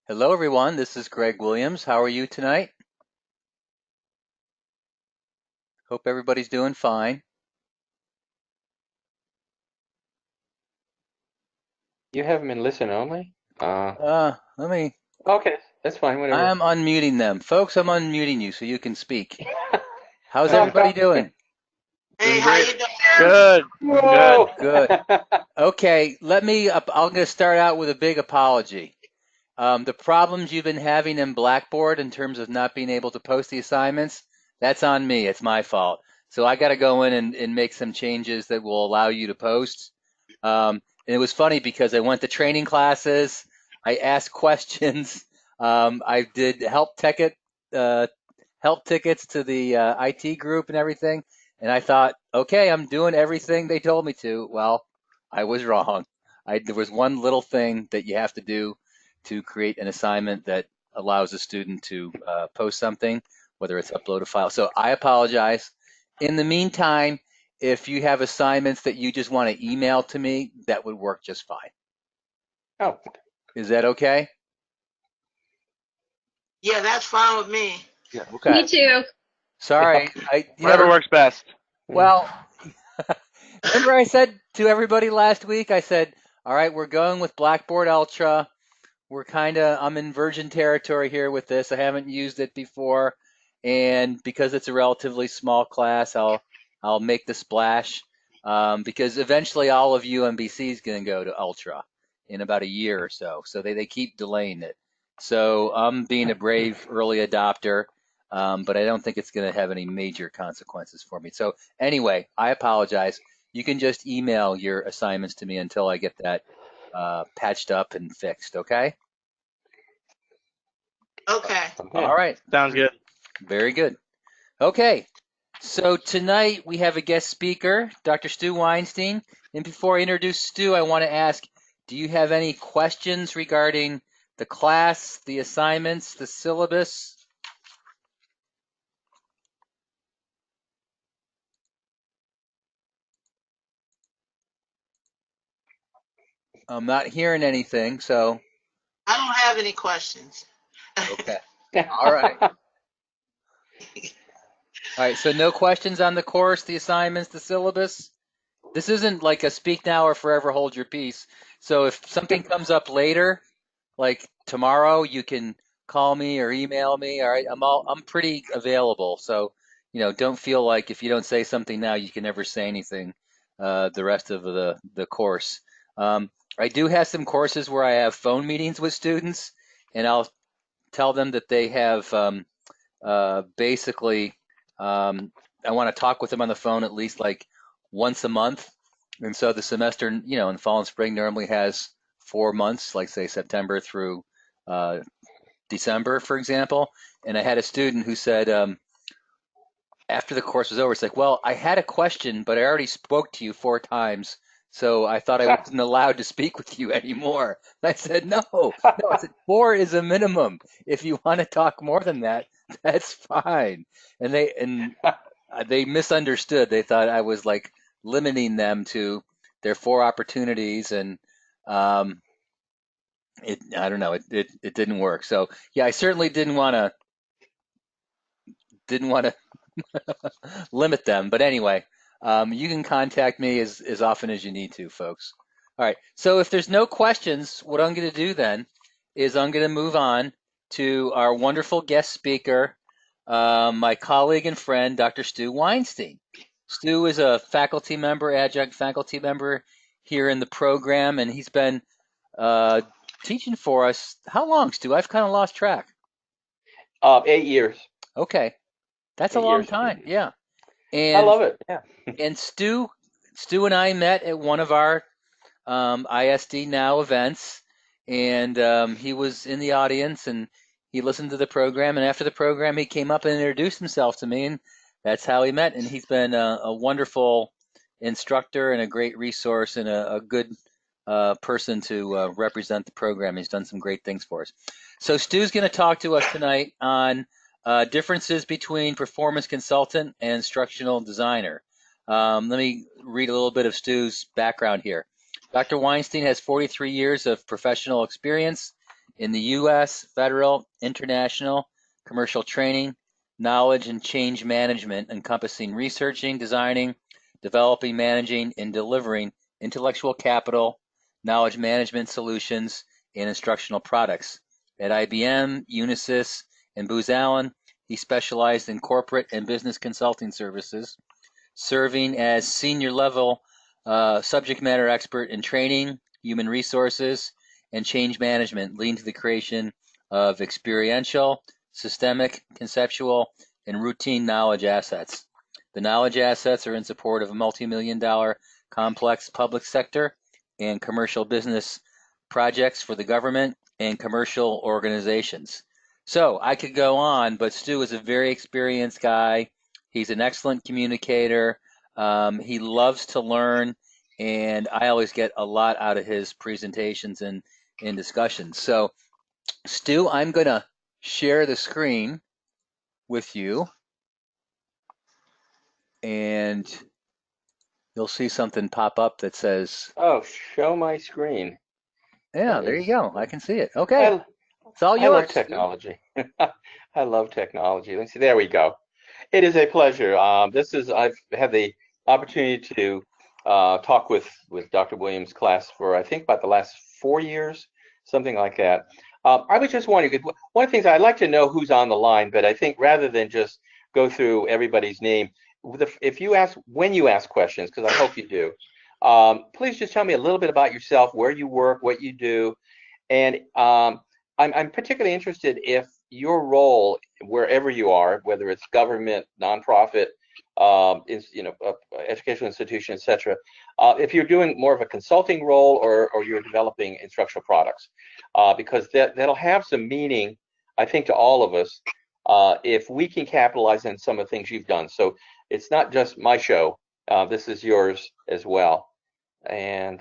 Hello, everyone. This is Greg Williams. How are you tonight? Hope everybody's doing fine. You have them in listen only? Let me, Okay, that's fine, whatever. I'm unmuting them. Folks, I'm unmuting you so you can speak. How's everybody Okay. doing? Hey, how you doing? Good. Good. Whoa! Good. Okay, I'm going to start out with a big apology. The problems you've been having in Blackboard in terms of not being able to post the assignments, that's on me. It's my fault. So I got to go in and make some changes that will allow you to post. And it was funny because I went to training classes, I asked questions, I did help tickets to the IT group and everything, and I thought, okay, I'm doing everything they told me to. Well, I was wrong. There was one little thing that you have to do to create an assignment that allows a student to post something, whether it's upload a file. So I apologize. In the meantime, if you have assignments that you just want to email to me, that would work just fine. Oh, Is that okay? Yeah, that's fine with me. yeah. Okay. Me too. Sorry. Whatever works best. Well, remember I said to everybody last week, I said, all right, we're going with Blackboard Ultra. I'm in virgin territory here with this. I haven't used it before. And because it's a relatively small class, I'll make the splash. Because eventually all of UMBC is going to go to Ultra in about a year or so. So they keep delaying it. So I'm being a brave early adopter, but I don't think it's going to have any major consequences for me. So anyway, I apologize. You can just email your assignments to me until I get that patched up and fixed, okay? Okay. All Okay. right, Sounds good. very good. Okay, so tonight we have a guest speaker, Dr. Stu Weinstein. And before I introduce Stu, I want to ask, do you have any questions regarding the class, the assignments, the syllabus? I'm not hearing anything, so I don't have any questions. okay. All right. All right, so no questions on the course, the assignments, the syllabus? This isn't like a speak now or forever hold your peace. So if something comes up later, like tomorrow, you can call me or email me. All right, I'm pretty available. So, don't feel like if you don't say something now, you can never say anything the rest of the course. Um, I do have some courses where I have phone meetings with students, and I'll tell them that they have basically I want to talk with them on the phone at least like once a month. And so the semester, in fall and spring normally has 4 months, like say September through uh, December, for example. And I had a student who said, after the course was over, it's like, well, I had a question, but I already spoke to you 4 times, so I thought I wasn't allowed to speak with you anymore. And I said, no, no, I said, four is a minimum. If you want to talk more than that, that's fine. And they misunderstood. They thought I was like limiting them to their 4 opportunities, and um, I don't know, it didn't work. So yeah, I certainly didn't want to limit them. But anyway, you can contact me as often as you need to, folks. All right. So if there's no questions, what I'm going to do then is I'm going to move on to our wonderful guest speaker, my colleague and friend, Dr. Stu Weinstein. Stu is a faculty member, adjunct faculty member here in the program, and he's been uh, teaching for us. How long, Stu? I've kind of lost track. 8 years. Okay, that's a 8 years. long time. Yeah. I And love it. Yeah. And Stu and I met at one of our ISD Now events, and he was in the audience and he listened to the program. And after the program, he came up and introduced himself to me, and that's how we met. And he's been a wonderful instructor and a great resource and a good person to represent the program. He's done some great things for us. So Stu's going to talk to us tonight on differences between performance consultant and instructional designer. Let me read a little bit of Stu's background here. Dr. Weinstein has 43 years of professional experience in the U.S., federal, international, commercial training, knowledge and change management, encompassing researching, designing, developing, managing, and delivering intellectual capital, knowledge management solutions, and instructional products. At IBM, Unisys, and Booz Allen, he specialized in corporate and business consulting services, serving as senior level subject matter expert in training, human resources, and change management, leading to the creation of experiential, systemic, conceptual, and routine knowledge assets. The knowledge assets are in support of a multi-million-dollar complex public sector and commercial business projects for the government and commercial organizations. So I could go on, but Stu is a very experienced guy. He's an excellent communicator. He loves to learn, and I always get a lot out of his presentations and discussions. So, Stu, I'm going to share the screen with you, and you'll see something pop up that says, Oh, show my screen. yeah, there you go. I can see it. Okay, it's all I love yours. technology. I love technology. Let's see. There we go. It is a pleasure. I've had the opportunity to talk with Dr. Williams' class for I think about the last 4 years, something like that. I was just wondering, one of the things I'd like to know who's on the line, but I think rather than just go through everybody's name, when you ask questions, because I hope you do, please just tell me a little bit about yourself, where you work, what you do, and I'm particularly interested if your role, wherever you are, whether it's government, nonprofit, educational institution, etc., if you're doing more of a consulting role or you're developing instructional products, because that'll have some meaning, I think, to all of us if we can capitalize on some of the things you've done. So it's not just my show. This is yours as well. And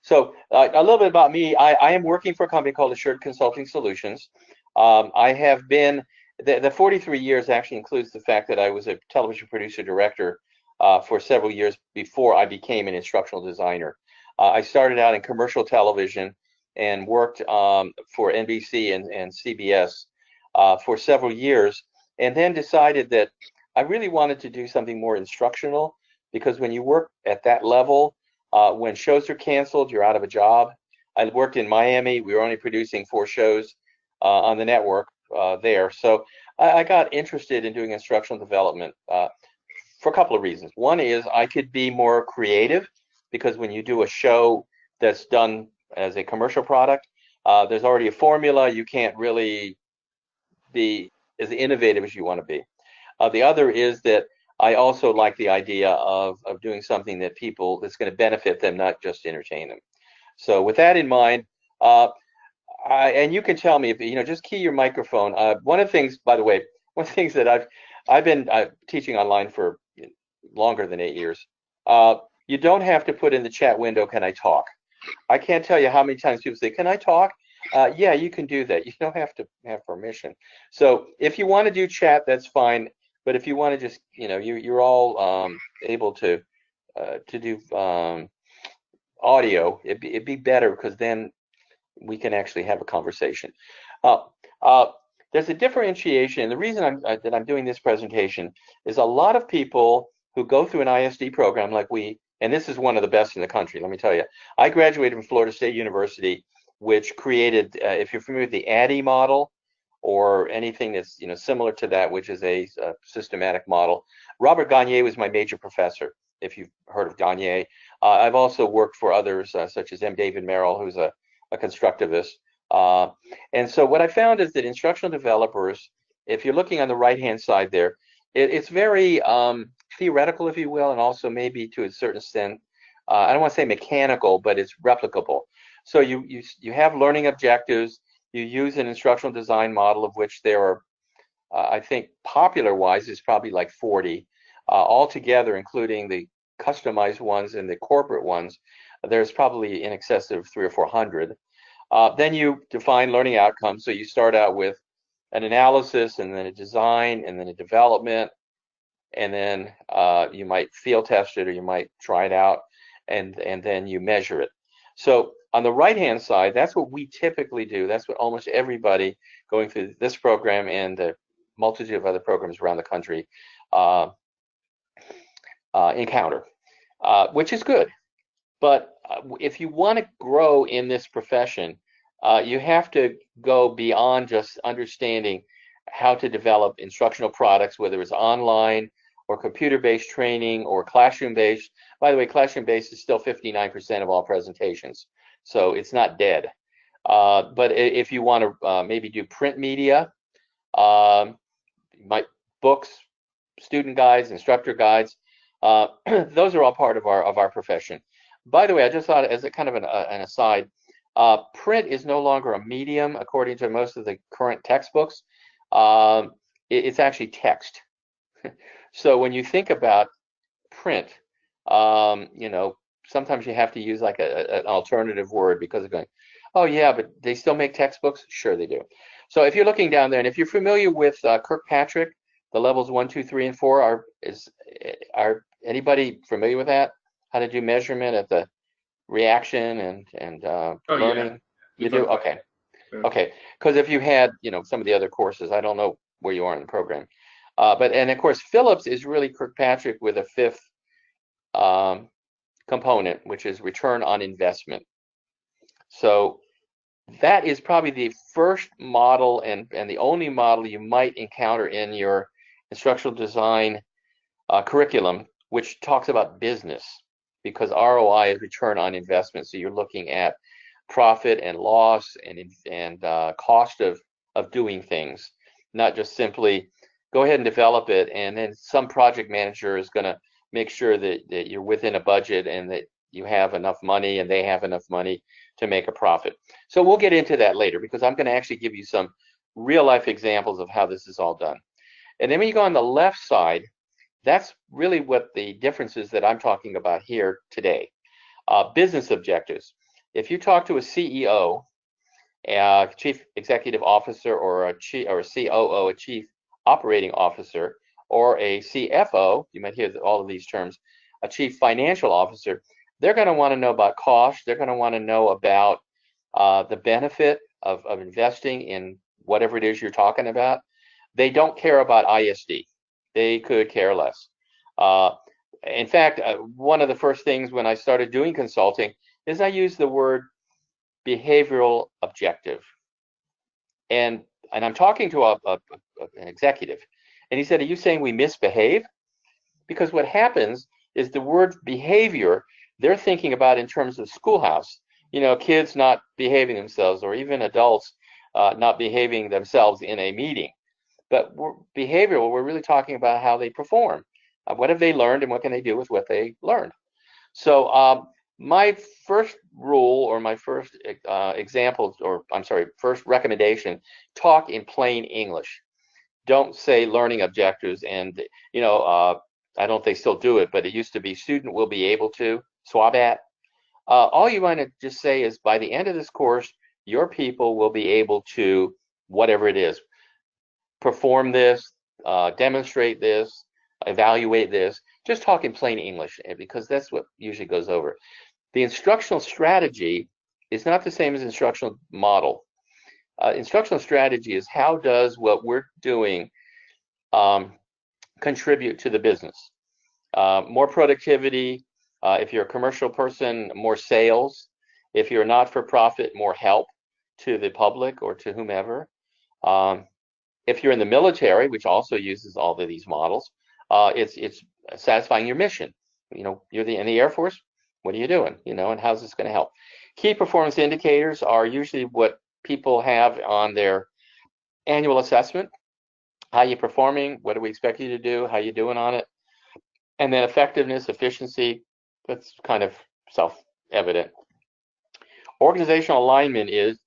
so a little bit about me. I am working for a company called Assured Consulting Solutions. I have been, the 43 years actually includes the fact that I was a television producer director for several years before I became an instructional designer. I started out in commercial television and worked for NBC and CBS for several years, and then decided that I really wanted to do something more instructional, because when you work at that level, when shows are canceled, you're out of a job. I worked in Miami. We were only producing 4 shows on the network there. So I got interested in doing instructional development for a couple of reasons. One is I could be more creative, because when you do a show that's done as a commercial product, there's already a formula. You can't really be as innovative as you want to be. The other is that I also like the idea of doing something that's going to benefit them, not just entertain them. So with that in mind, and you can tell me if just key your microphone. One of the things, by the way, one of the things that I've been teaching online for longer than 8 years. You don't have to put in the chat window, "Can I talk?" I can't tell you how many times people say, "Can I talk?" Yeah, you can do that. You don't have to have permission. So if you want to do chat, that's fine. But if you want to just, you're all able to do audio, it'd be better, because then we can actually have a conversation. There's a differentiation. The reason that I'm doing this presentation is a lot of people who go through an ISD program like we, and this is one of the best in the country, let me tell you. I graduated from Florida State University, which created, if you're familiar with the ADDIE model, or anything that's similar to that, which is a systematic model. Robert Gagne was my major professor, if you've heard of Gagne. I've also worked for others, such as M. David Merrill, who's a constructivist. And so what I found is that instructional developers, if you're looking on the right-hand side there, it's very theoretical, if you will, and also maybe to a certain extent, I don't want to say mechanical, but it's replicable. So you have learning objectives. You use an instructional design model, of which there are, I think, popular-wise, is probably like 40 altogether, including the customized ones and the corporate ones. There's probably in excess of 300 or 400. Then you define learning outcomes. So you start out with an analysis, and then a design, and then a development, and then you might field test it, or you might try it out, and then you measure it. So on the right-hand side, that's what we typically do. That's what almost everybody going through this program and the multitude of other programs around the country encounter, which is good. But if you want to grow in this profession, you have to go beyond just understanding how to develop instructional products, whether it's online or computer-based training or classroom-based. By the way, classroom-based is still 59% of all presentations, so it's not dead. But if you want to maybe do print media, books, student guides, instructor guides, those are all part of our profession. By the way, I just thought as a kind of an aside, print is no longer a medium according to most of the current textbooks. It's actually text. So when you think about print, sometimes you have to use like an alternative word because of going, oh yeah, but they still make textbooks? Sure they do. So if you're looking down there, and if you're familiar with Kirkpatrick, the levels 1, 2, 3, and 4, are anybody familiar with that? How to do measurement at the reaction and learning? Yeah. You do? Okay. Okay. Because if you had, some of the other courses, I don't know where you are in the program. And of course, Phillips is really Kirkpatrick with a fifth component, which is return on investment. So that is probably the first model and the only model you might encounter in your instructional design curriculum, which talks about business, because ROI is return on investment. So you're looking at profit and loss and cost of doing things, not just simply go ahead and develop it, and then some project manager is going to make sure that you're within a budget and that you have enough money and they have enough money to make a profit. So we'll get into that later, because I'm going to actually give you some real life examples of how this is all done. And then when you go on the left side, that's really what the differences that I'm talking about here today. Business objectives. If you talk to a CEO, a chief executive officer, or a COO, a chief operating officer, or a CFO, you might hear all of these terms, a chief financial officer, they're going to want to know about cost. They're going to want to know about the benefit of investing in whatever it is you're talking about. They don't care about ISD. They could care less. In fact, one of the first things when I started doing consulting is I used the word behavioral objective. And I'm talking to an executive, and he said, are you saying we misbehave? Because what happens is the word behavior, they're thinking about in terms of schoolhouse, kids not behaving themselves, or even adults not behaving themselves in a meeting. But behavioral, we're really talking about how they perform. What have they learned, and what can they do with what they learned? So my first rule, or my first first recommendation, talk in plain English. Don't say learning objectives, and I don't think they still do it, but it used to be student will be able to, SWABAT. All you want to just say is, by the end of this course, your people will be able to, whatever it is, perform this, demonstrate this, evaluate this. Just talk in plain English, because that's what usually goes over. The instructional strategy is not the same as instructional model. Instructional strategy is, how does what we're doing contribute to the business? More productivity. If you're a commercial person, more sales. If you're not for profit, more help to the public or to whomever. If you're in the military, which also uses all of these models, it's satisfying your mission. You're in the Air Force. What are you doing? And how's this going to help? Key performance indicators are usually what people have on their annual assessment. How you performing? What do we expect you to do? How you doing on it? And then effectiveness, efficiency. That's kind of self-evident. Organizational alignment is,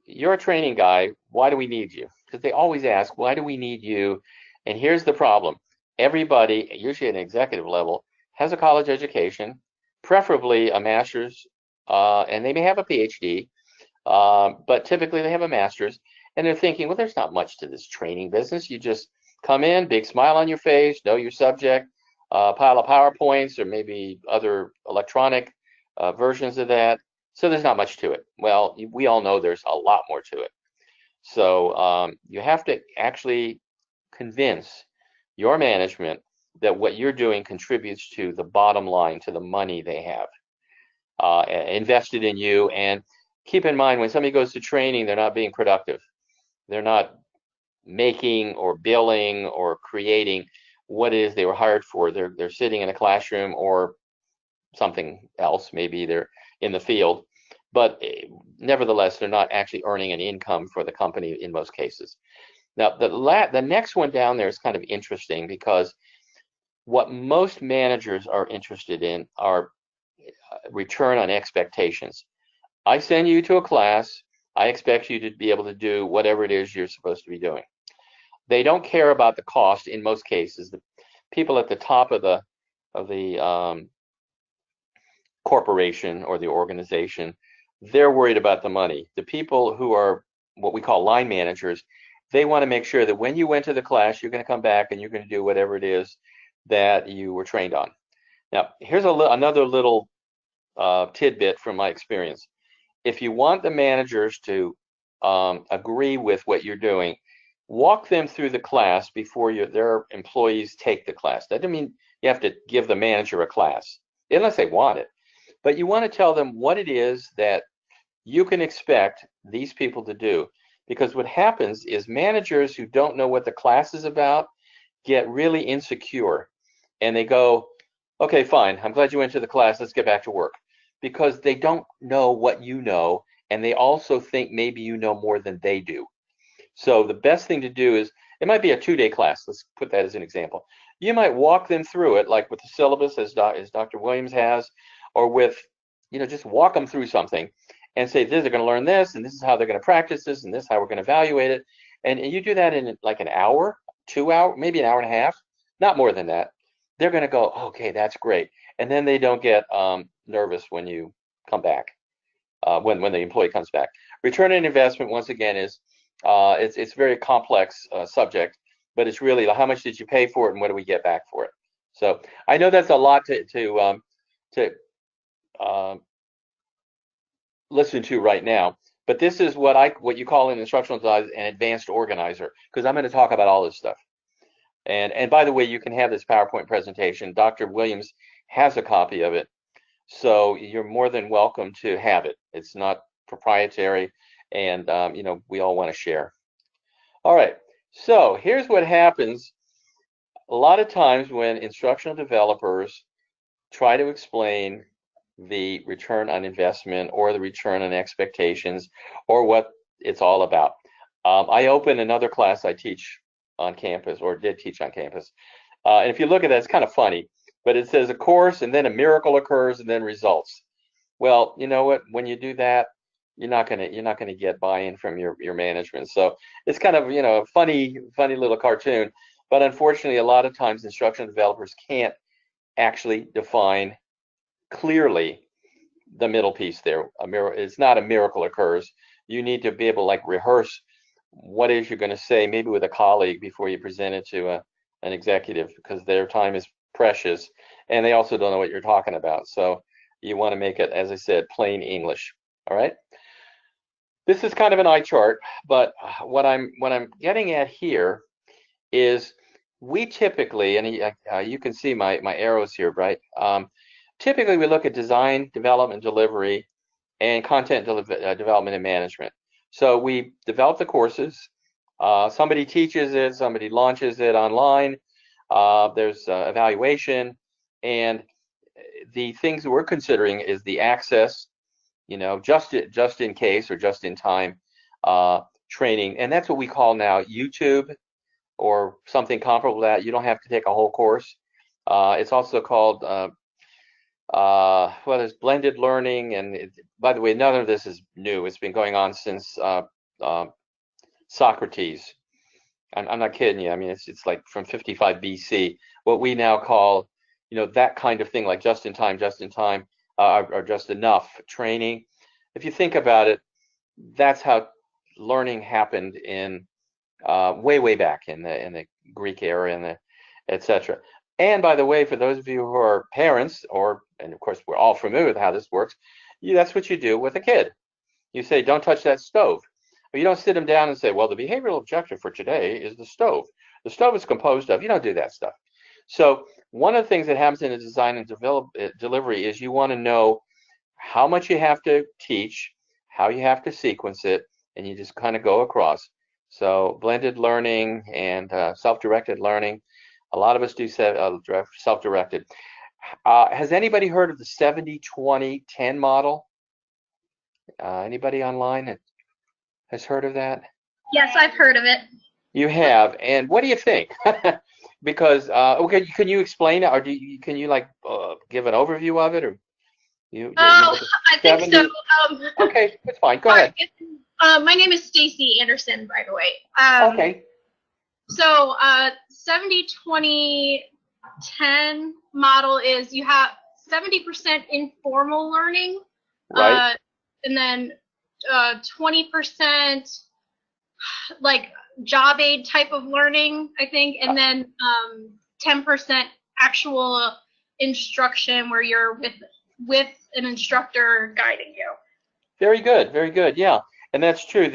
you're a training guy. Why do we need you? Because they always ask, why do we need you? And here's the problem. Everybody, usually at an executive level, has a college education, preferably a master's, and they may have a PhD, but typically they have a master's, and they're thinking, well, there's not much to this training business. You just come in, big smile on your face, know your subject, pile of PowerPoints or maybe other electronic versions of that, So there's not much to it. Well, we all know there's a lot more to it. So you have to actually convince your management that what you're doing contributes to the bottom line, to the money they have invested in you. And keep in mind, when somebody goes to training, they're not being productive. They're not making or billing or creating what it is they were hired for. They're sitting in a classroom or something else. Maybe they're in the field, but nevertheless, they're not actually earning an income for the company in most cases. Now, the next one down there is kind of interesting because what most managers are interested in are return on expectations. I send you to a class. I expect you to be able to do whatever it is you're supposed to be doing. They don't care about the cost in most cases. The people at the top of the corporation or the organization, they're worried about the money. The people who are what we call line managers, they want to make sure that when you went to the class, you're going to come back and you're going to do whatever it is that you were trained on. Now, here's another little tidbit from my experience. If you want the managers to agree with what you're doing, walk them through the class before their employees take the class. That doesn't mean you have to give the manager a class, unless they want it. But you want to tell them what it is that you can expect these people to do. Because what happens is managers who don't know what the class is about get really insecure. And they go, okay, fine, I'm glad you went to the class, let's get back to work. Because they don't know what you know, and they also think maybe you know more than they do. So the best thing to do is, it might be a 2-day class, let's put that as an example. You might walk them through it, like with the syllabus as Dr. Williams has, or with, just walk them through something and say, they're going to learn this, and this is how they're going to practice this, and this is how we're going to evaluate it. And you do that in like an hour, 2 hours, maybe an hour and a half, not more than that. They're going to go, okay, that's great. And then they don't get nervous when you come back, when the employee comes back. Return on investment, once again, is it's a very complex subject, but it's really how much did you pay for it and what do we get back for it. So I know that's a lot to listen to right now, but this is what you call in instructional design an advanced organizer, because I'm going to talk about all this stuff. And by the way, you can have this PowerPoint presentation. Dr. Williams has a copy of it, so you're more than welcome to have it. It's not proprietary, and we all want to share. All right, so here's what happens a lot of times when instructional developers try to explain the return on investment or the return on expectations or what it's all about. I open another class I teach on campus, or did teach on campus. And if you look at that, it's kind of funny, but it says a course and then a miracle occurs and then results. Well, you know what? When you do that, you're not gonna get buy-in from your management. So it's kind of a funny little cartoon. But unfortunately, a lot of times instructional developers can't actually define clearly the middle piece there. It's not a miracle occurs. You need to be able to like rehearse what is you're going to say, maybe with a colleague before you present it to an executive, because their time is precious and they also don't know what you're talking about. So you want to make it, as I said, plain English. All right. This is kind of an eye chart, but what I'm getting at here is we typically, and you can see my arrows here, right? Typically, we look at design, development, delivery, and content development and management. So we develop the courses. Somebody teaches it, somebody launches it online. There's evaluation, and the things that we're considering is the access, just in case or just in time training, and that's what we call now YouTube or something comparable to that. You don't have to take a whole course. It's also called there's blended learning, and by the way, none of this is new. It's been going on since Socrates. I'm not kidding you. I mean, it's like from 55 BC. What we now call, that kind of thing, like just in time, or just enough training. If you think about it, that's how learning happened in way back in the Greek era and the etc. And by the way, for those of you who are parents, and of course we're all familiar with how this works, that's what you do with a kid. You say, don't touch that stove. But you don't sit them down and say, well, the behavioral objective for today is the stove. The stove is composed of, you don't do that stuff. So one of the things that happens in a design and delivery is you want to know how much you have to teach, how you have to sequence it, and you just kind of go across. So blended learning and self-directed learning. A lot of us do self-directed. Has anybody heard of the 70-20-10 model? Anybody online that has heard of that? Yes, I've heard of it. You have, and what do you think? Because okay, can you explain it, or can you like give an overview of it, or I think so. Okay, that's fine. Go ahead. My name is Stacy Anderson, by the way. Okay. So 70-20-10 model is you have 70% informal learning, Right. and then 20% like job aid type of learning, I think, and then 10% actual instruction where you're with an instructor guiding you. Very good, very good. Yeah, and that's true.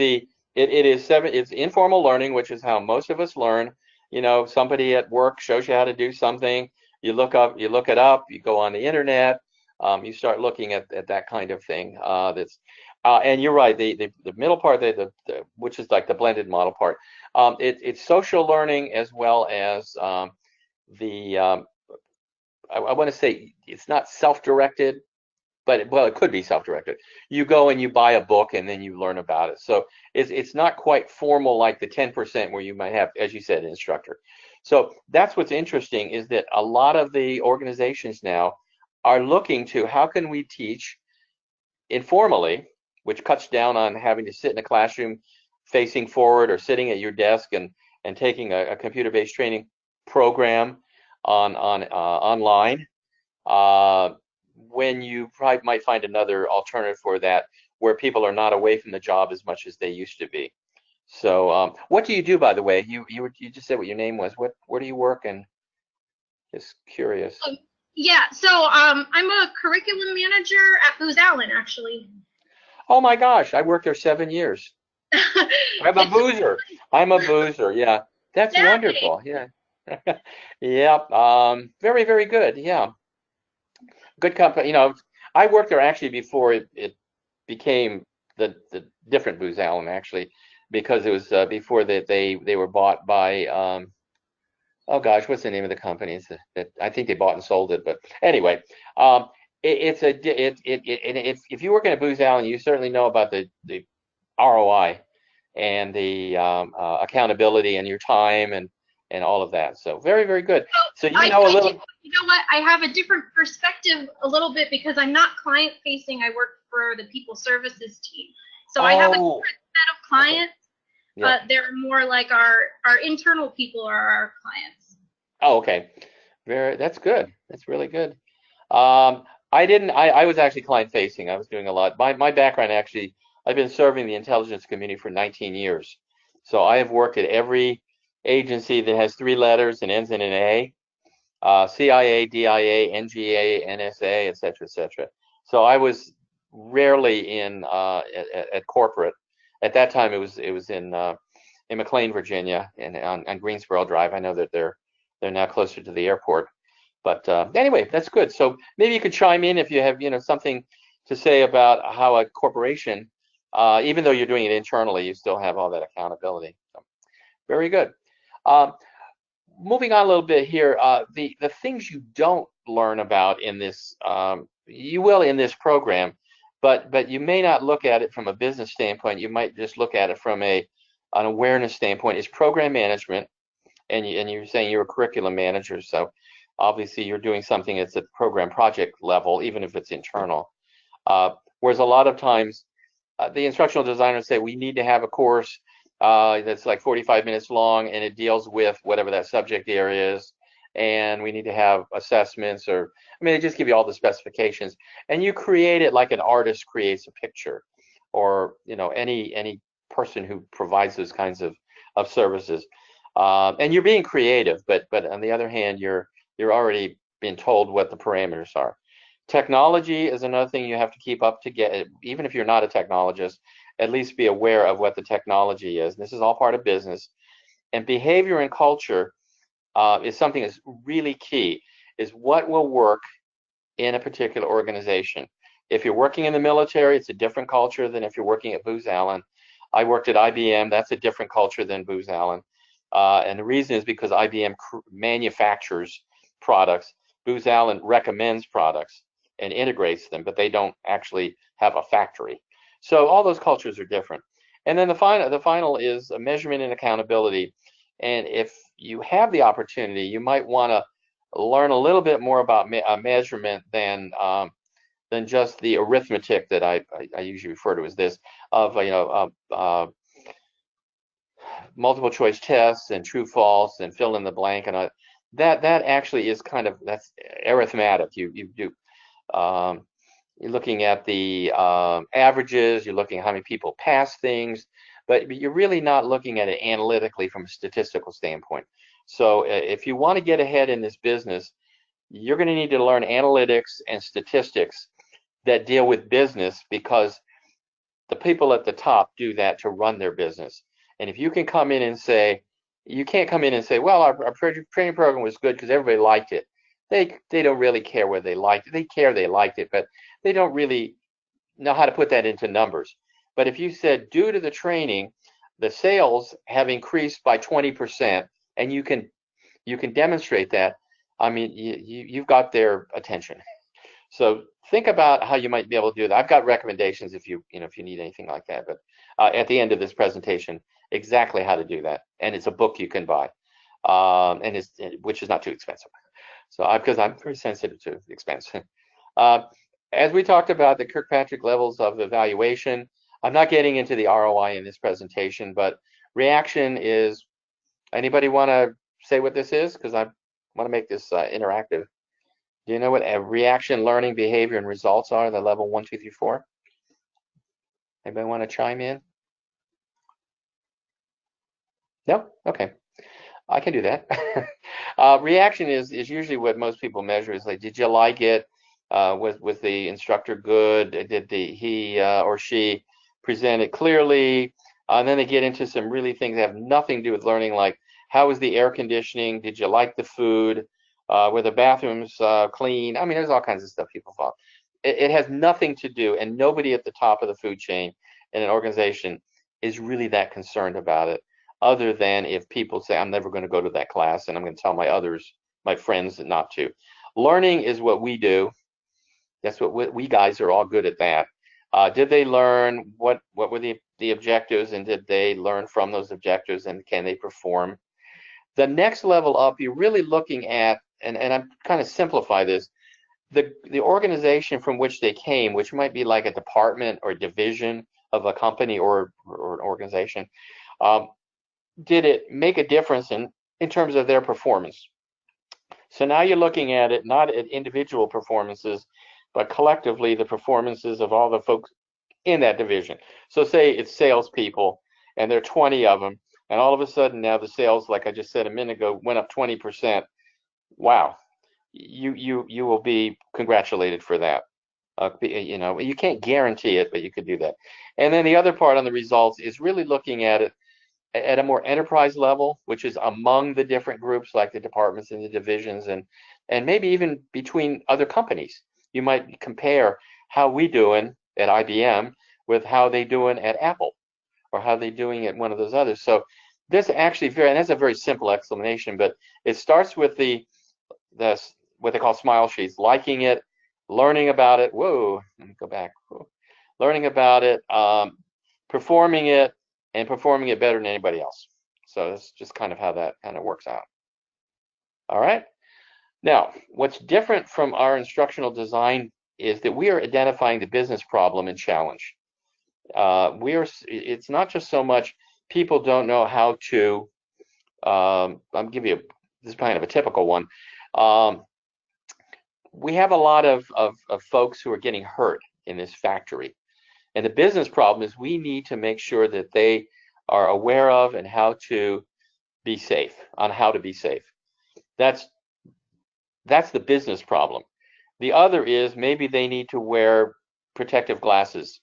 It's informal learning, which is how most of us learn. You know, somebody at work shows you how to do something. You look it up. You go on the internet. You start looking at that kind of thing. And you're right. The middle part, which is like the blended model part. It's social learning as well as I want to say it's not self-directed, but well, it could be self-directed. You go and you buy a book and then you learn about it. So it's not quite formal like the 10% where you might have, as you said, an instructor. So that's what's interesting, is that a lot of the organizations now are looking to how can we teach informally, which cuts down on having to sit in a classroom facing forward or sitting at your desk and taking a computer-based training program online. When you probably might find another alternative for that, where people are not away from the job as much as they used to be. So, what do you do, by the way? You just said what your name was. Where do you work? And just curious. Yeah, so I'm a curriculum manager at Booz Allen, actually. Oh my gosh, I worked there 7 years. I'm a boozer. I'm a boozer. Yeah, that's wonderful. Yeah. Yeah. Very, very good. Yeah. Good company. You know, I worked there actually before it became the different Booz Allen, actually, because it was before that they were bought by oh gosh, what's the name of the companies that I think they bought and sold it. But anyway, if you work in a Booz Allen, you certainly know about the ROI and the accountability and your time and all of that. So very, very good. So you know a little. You know what? I have a different perspective a little bit because I'm not client facing. I work for the people services team. So I have a different set of clients, but they're more like our internal people are our clients. Oh, okay. That's good. That's really good. I was actually client facing. I was doing a lot. My background, actually, I've been serving the intelligence community for 19 years. So I have worked at every agency that has 3 letters and ends in an A. CIA, DIA, NGA, NSA, et cetera, et cetera. So I was rarely in at corporate. At that time, it was in McLean, Virginia, and on Greensboro Drive. I know that they're now closer to the airport. But anyway, that's good. So maybe you could chime in if you have something to say about how a corporation, even though you're doing it internally, you still have all that accountability. So, very good. Moving on a little bit here, the things you don't learn about in this, you will in this program, but you may not look at it from a business standpoint. You might just look at it from an awareness standpoint. Is program management, and you're saying you're a curriculum manager, so obviously you're doing something that's at program project level, even if it's internal. Whereas a lot of times, the instructional designers say we need to have a course that's like 45 minutes long, and it deals with whatever that subject area is, and we need to have assessments, or I mean, they just give you all the specifications, and you create it like an artist creates a picture, or any person who provides those kinds of services, and you're being creative, but on the other hand, you're already been told what the parameters are. Technology is another thing you have to keep up to get, even if you're not a technologist, at least be aware of what the technology is. This is all part of business. And behavior and culture is something that's really key, is what will work in a particular organization. If you're working in the military, it's a different culture than if you're working at Booz Allen. I worked at IBM, that's a different culture than Booz Allen. And the reason is because IBM manufactures products. Booz Allen recommends products and integrates them, but they don't actually have a factory. So all those cultures are different. And then the final is a measurement and accountability. And if you have the opportunity, you might want to learn a little bit more about measurement than just the arithmetic that I usually refer to as this, of multiple choice tests and true false and fill in the blank, and that actually is kind of, that's arithmetic. You do you're looking at the averages, you're looking at how many people pass things, but you're really not looking at it analytically from a statistical standpoint. So if you want to get ahead in this business, you're going to need to learn analytics and statistics that deal with business, because the people at the top do that to run their business. And if you can come in and say, you can't come in and say, well, our training program was good because everybody liked it. They don't really care whether they liked it. They care they liked it, but they don't really know how to put that into numbers. But if you said, due to the training, the sales have increased by 20%, and you can demonstrate that, I mean, you've got their attention. So think about how you might be able to do that. I've got recommendations if you need anything like that. But at the end of this presentation, exactly how to do that. And it's a book you can buy, which is not too expensive. So because I'm very sensitive to expense. As we talked about the Kirkpatrick levels of evaluation, I'm not getting into the ROI in this presentation, but reaction is, anybody want to say what this is? Because I want to make this interactive. Do you know what a reaction, learning, behavior, and results are, the level 1, 2, 3, 4? Anybody want to chime in? No? Okay. I can do that. Reaction is usually what most people measure, is like, did you like it? Was the instructor good? Did he or she present it clearly? And then they get into some really things that have nothing to do with learning, like, how was the air conditioning? Did you like the food? Were the bathrooms clean? I mean, there's all kinds of stuff people follow. It has nothing to do, and nobody at the top of the food chain in an organization is really that concerned about it, other than if people say, I'm never going to go to that class, and I'm going to tell my friends not to. Learning is what we do. That's what we guys are all good at that. Did they learn? What were the objectives, and did they learn from those objectives, and can they perform? The next level up, you're really looking at, and I'm kind of simplify this, the organization from which they came, which might be like a department or division of a company or an organization. Did it make a difference in terms of their performance? So now you're looking at it not at individual performances, but collectively the performances of all the folks in that division. So say it's salespeople, and there are 20 of them, and all of a sudden now the sales, like I just said a minute ago, went up 20%. Wow, you will be congratulated for that. You can't guarantee it, but you could do that. And then the other part on the results is really looking at it at a more enterprise level, which is among the different groups, like the departments and the divisions, and maybe even between other companies. You might compare how we doing at IBM with how they doing at Apple, or how they doing at one of those others. So this actually and that's a very simple explanation, but it starts with the what they call smile sheets, liking it, learning about it. Whoa, let me go back. Whoa. Learning about it, performing it, and performing it better than anybody else. So that's just kind of how that kind of works out. All right. Now, what's different from our instructional design is that we are identifying the business problem and challenge. It's not just so much people don't know how to, I'll give you, this is kind of a typical one. We have a lot of folks who are getting hurt in this factory. And the business problem is we need to make sure that they are aware of and how to be safe, on how to be safe. That's the business problem. The other is maybe they need to wear protective glasses.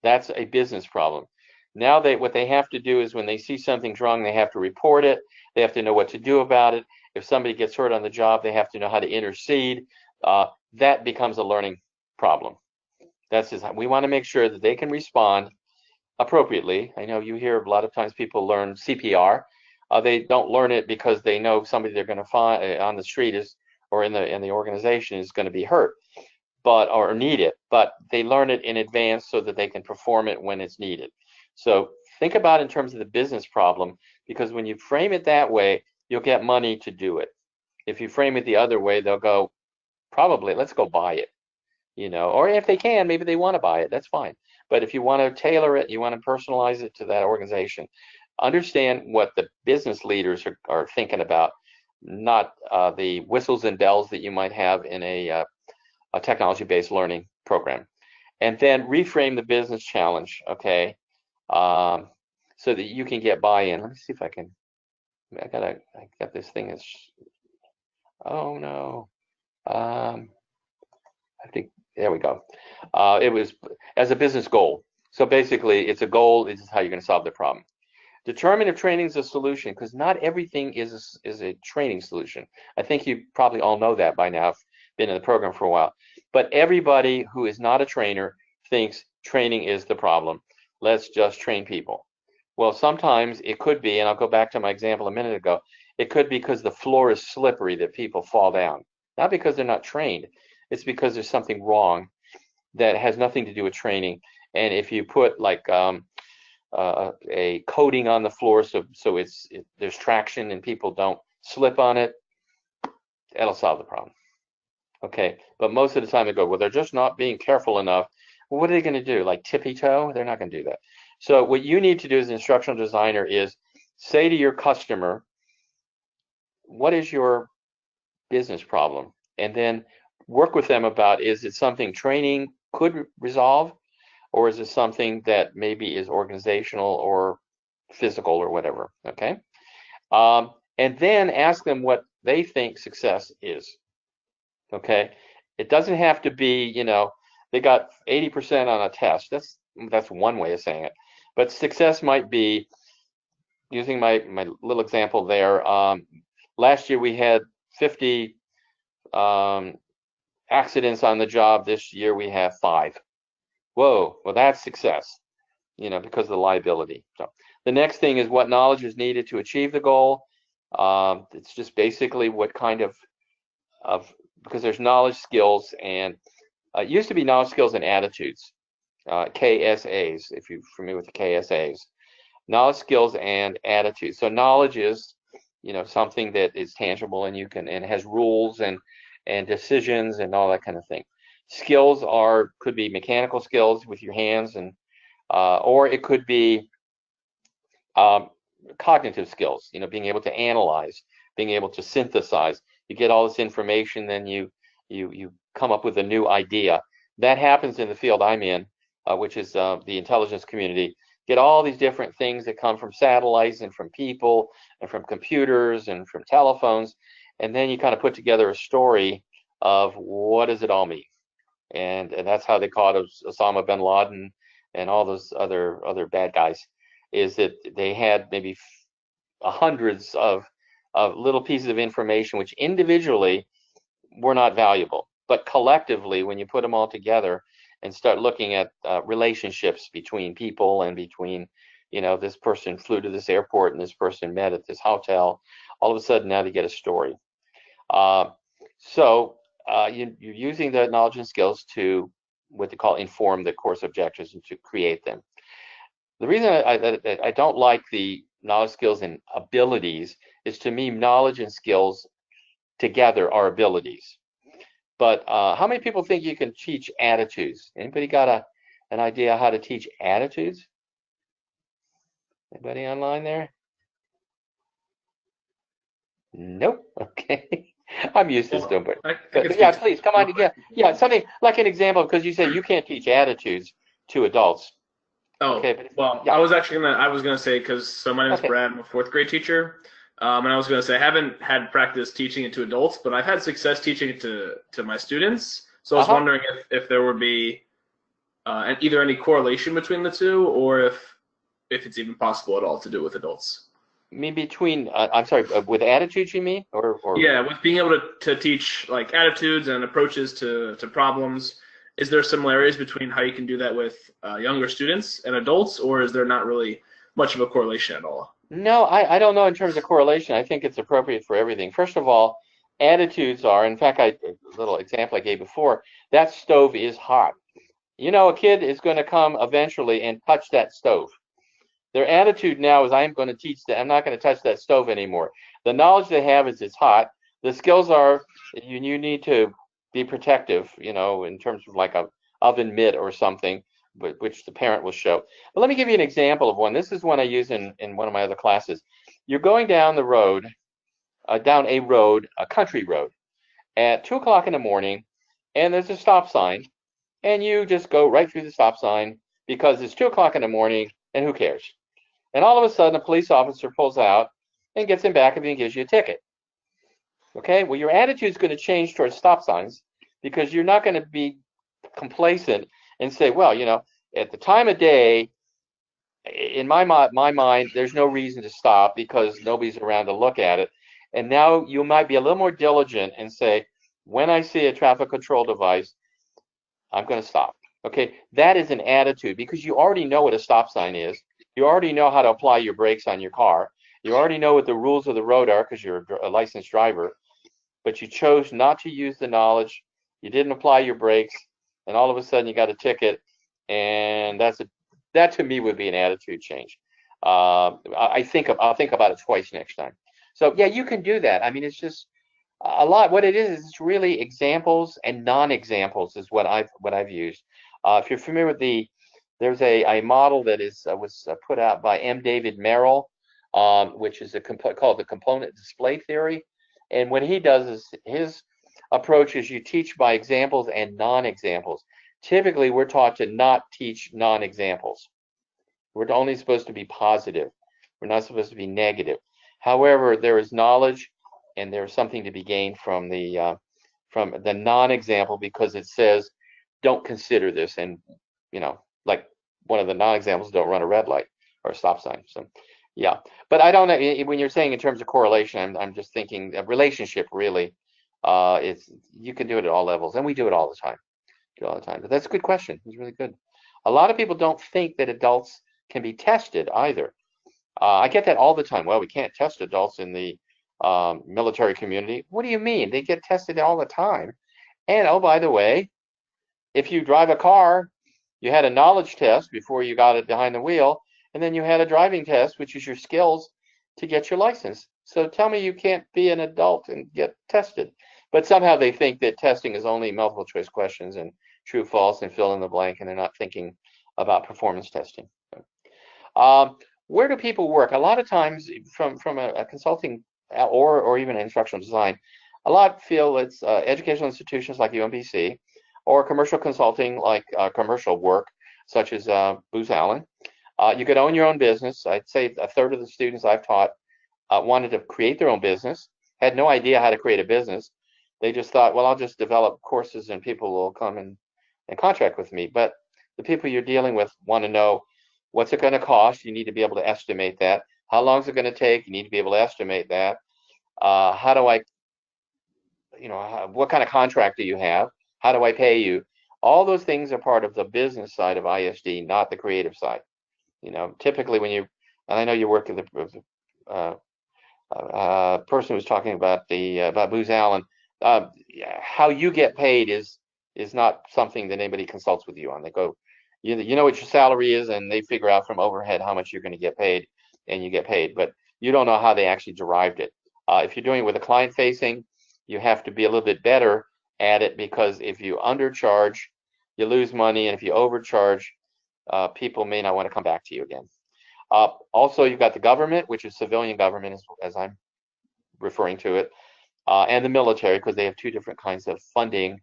That's a business problem. Now what they have to do is when they see something's wrong, they have to report it. They have to know what to do about it. If somebody gets hurt on the job, they have to know how to intercede. That becomes a learning problem. We want to make sure that they can respond appropriately. I know you hear a lot of times people learn CPR. They don't learn it because they know somebody they're going to find on the street or in the organization is going to be hurt, or need it. But they learn it in advance so that they can perform it when it's needed. So think about it in terms of the business problem, because when you frame it that way, you'll get money to do it. If you frame it the other way, they'll go, probably, let's go buy it. Or if they can, maybe they want to buy it. That's fine. But if you want to tailor it, you want to personalize it to that organization, understand what the business leaders are thinking about, not the whistles and bells that you might have in a technology-based learning program. And then reframe the business challenge, okay, so that you can get buy-in. Let me see if I can. I got this thing. Oh no. I think there we go. It was as a business goal. So basically, it's a goal. This is how you're going to solve the problem. Determine if training is a solution, because not everything is a training solution. I think you probably all know that by now. I've been in the program for a while. But everybody who is not a trainer thinks training is the problem. Let's just train people. Well, sometimes it could be, and I'll go back to my example a minute ago, it could be because the floor is slippery that people fall down. Not because they're not trained. It's because there's something wrong that has nothing to do with training. And if you put like a coating on the floor so there's traction and people don't slip on it, that'll solve the problem. Okay, but most of the time they go, well, they're just not being careful enough. Well, what are they going to do? Like tippy toe? They're not going to do that. So what you need to do as an instructional designer is say to your customer, what is your business problem? And then work with them about, is it something training could resolve, or is it something that maybe is organizational or physical or whatever, okay? And then ask them what they think success is, okay? It doesn't have to be, they got 80% on a test. That's one way of saying it. But success might be, using my little example there, last year we had 50 accidents on the job. This year we have 5. Whoa, well, that's success, because of the liability. So the next thing is what knowledge is needed to achieve the goal. It's just basically what kind of because there's knowledge, skills, and it used to be knowledge, skills, and attitudes, KSAs, if you're familiar with the KSAs. Knowledge, skills, and attitudes. So knowledge is, something that is tangible and has rules and decisions and all that kind of thing. Skills could be mechanical skills with your hands, and or it could be cognitive skills, being able to analyze, being able to synthesize. You get all this information, then you come up with a new idea. That happens in the field I'm in, which is the intelligence community. Get all these different things that come from satellites and from people and from computers and from telephones, and then you kind of put together a story of what does it all mean. And that's how they caught Osama bin Laden and all those other bad guys, is that they had maybe hundreds of little pieces of information which individually were not valuable, but collectively, when you put them all together and start looking at relationships between people and between, this person flew to this airport and this person met at this hotel, all of a sudden now they get a story. So you're using the knowledge and skills to what they call inform the course objectives and to create them. The reason I don't like the knowledge, skills, and abilities is, to me, knowledge and skills together are abilities. But how many people think you can teach attitudes? Anybody got an idea how to teach attitudes? Anybody online there? Nope. Okay. I'm used to doing it. Yeah, please come on. Yeah, something like an example, because you said you can't teach attitudes to adults. Oh, okay, well, yeah. I was gonna say, because my name is Brad. I'm a 4th grade teacher, and I was gonna say I haven't had practice teaching it to adults, but I've had success teaching it to my students. So I was wondering if there would be either any correlation between the two, or if it's even possible at all to do with adults. You mean between, I'm sorry, with attitudes, you mean? Or Yeah, with being able to teach like attitudes and approaches to problems, is there similarities between how you can do that with younger students and adults, or is there not really much of a correlation at all? No, I don't know in terms of correlation. I think it's appropriate for everything. First of all, attitudes are, in fact, a little example I gave before, that stove is hot. You know, a kid is going to come eventually and touch that stove. Their attitude now is, I'm going to teach that, I'm not going to touch that stove anymore. The knowledge they have is it's hot. The skills are, you need to be protective, you know, in terms of like a oven mitt or something, which the parent will show. But let me give you an example of one. This is one I use in one of my other classes. You're going down the road, down a road, a country road, at 2 o'clock in the morning, and there's a stop sign, and you just go right through the stop sign because it's 2 o'clock in the morning, and who cares? And all of a sudden, a police officer pulls out and gets in back of you and gives you a ticket. Okay, well, your attitude is going to change towards stop signs because you're not going to be complacent and say, well, you know, at the time of day, in my mind, there's no reason to stop because nobody's around to look at it. And now you might be a little more diligent and say, when I see a traffic control device, I'm going to stop. Okay, that is an attitude because you already know what a stop sign is. You already know how to apply your brakes on your car. You already know what the rules of the road are because you're a licensed driver, but you chose not to use the knowledge. You didn't apply your brakes, and all of a sudden you got a ticket, and that to me would be an attitude change. I'll think about it twice next time. So yeah, you can do that. I mean, it's just a lot. What it is it's really examples and non-examples is what I've used. If you're familiar with there's a model that was put out by M. David Merrill, which is called the component display theory. And what he does is his approach is you teach by examples and non-examples. Typically, we're taught to not teach non-examples. We're only supposed to be positive. We're not supposed to be negative. However, there is knowledge and there's something to be gained from the non-example because it says, don't consider this. And, you know, like one of the non-examples, don't run a red light or a stop sign. So, yeah. But I don't know, when you're saying in terms of correlation, I'm just thinking a relationship really. You can do it at all levels, and we do it all the time. But that's a good question. It's really good. A lot of people don't think that adults can be tested either. I get that all the time. Well, we can't test adults in the military community. What do you mean? They get tested all the time. And oh, by the way, if you drive a car, you had a knowledge test before you got it behind the wheel, and then you had a driving test, which is your skills to get your license. So tell me you can't be an adult and get tested. But somehow they think that testing is only multiple choice questions and true, false, and fill in the blank, and they're not thinking about performance testing. Where do people work? A lot of times from a consulting or even instructional design, a lot feel it's educational institutions like UMBC or commercial consulting like commercial work such as Booz Allen. You could own your own business. I'd say a third of the students I've taught wanted to create their own business, had no idea how to create a business. They just thought, well, I'll just develop courses and people will come and contract with me. But the people you're dealing with want to know, what's it going to cost? You need to be able to estimate that. How long is it going to take? You need to be able to estimate that. How do I, what kind of contract do you have? How do I pay you? All those things are part of the business side of ISD, not the creative side. Typically when and I know you work with a person who was talking about about Booz Allen, how you get paid is not something that anybody consults with you on. They go, you know what your salary is, and they figure out from overhead how much you're going to get paid, and you get paid, but you don't know how they actually derived it. If you're doing it with a client facing, you have to be a little bit better at it, because if you undercharge, you lose money, and if you overcharge, people may not want to come back to you again. Also, you've got the government, which is civilian government, as I'm referring to it, and the military, because they have two different kinds of funding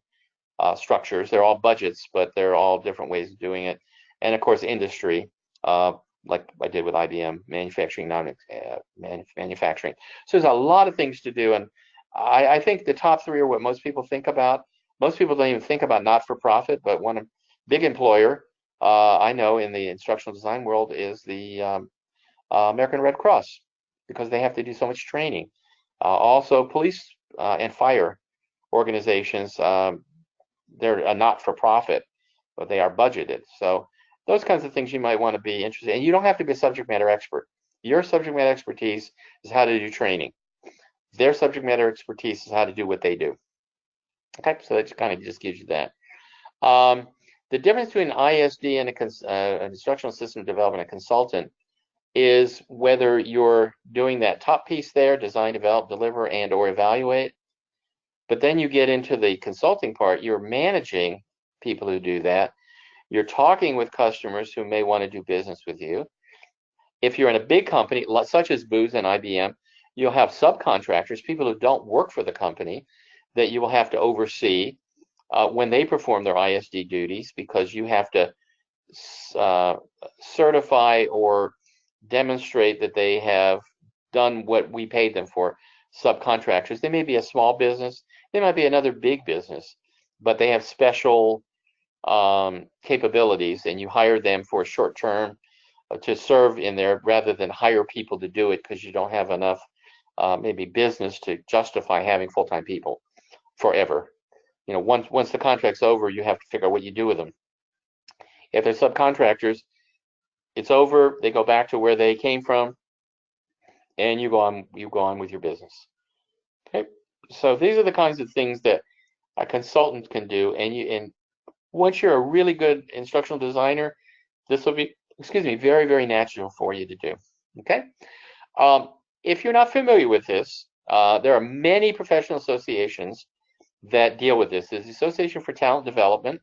structures. They're all budgets, but they're all different ways of doing it. And of course, industry, like I did with IBM, manufacturing, manufacturing. So there's a lot of things to do, and I think the top three are what most people think about. most people don't even think about not-for-profit, but one big employer I know in the instructional design world is the American Red Cross, because they have to do so much training. Also, police and fire organizations, they're a not-for-profit, but they are budgeted. So those kinds of things you might want to be interested in. And you don't have to be a subject matter expert. Your subject matter expertise is how to do training. Their subject matter expertise is how to do what they do. Okay, so that kind of just gives you that. The difference between an ISD and an instructional system development, a consultant, is whether you're doing that top piece there, design, develop, deliver, and or evaluate. But then you get into the consulting part, you're managing people who do that. You're talking with customers who may want to do business with you. If you're in a big company, such as Booz and IBM, you'll have subcontractors, people who don't work for the company, that you will have to oversee when they perform their ISD duties, because you have to certify or demonstrate that they have done what we paid them for. Subcontractors, they may be a small business, they might be another big business, but they have special capabilities, and you hire them for a short term to serve in there rather than hire people to do it because you don't have enough maybe business to justify having full-time people forever. You know, once the contract's over, you have to figure out what you do with them. If they're subcontractors, it's over, they go back to where they came from, and you go on with your business. Okay, so these are the kinds of things that a consultant can do, and once you're a really good instructional designer, this will be, very, very natural for you to do. Okay, if you're not familiar with this, there are many professional associations that deal with this. There's the Association for Talent Development.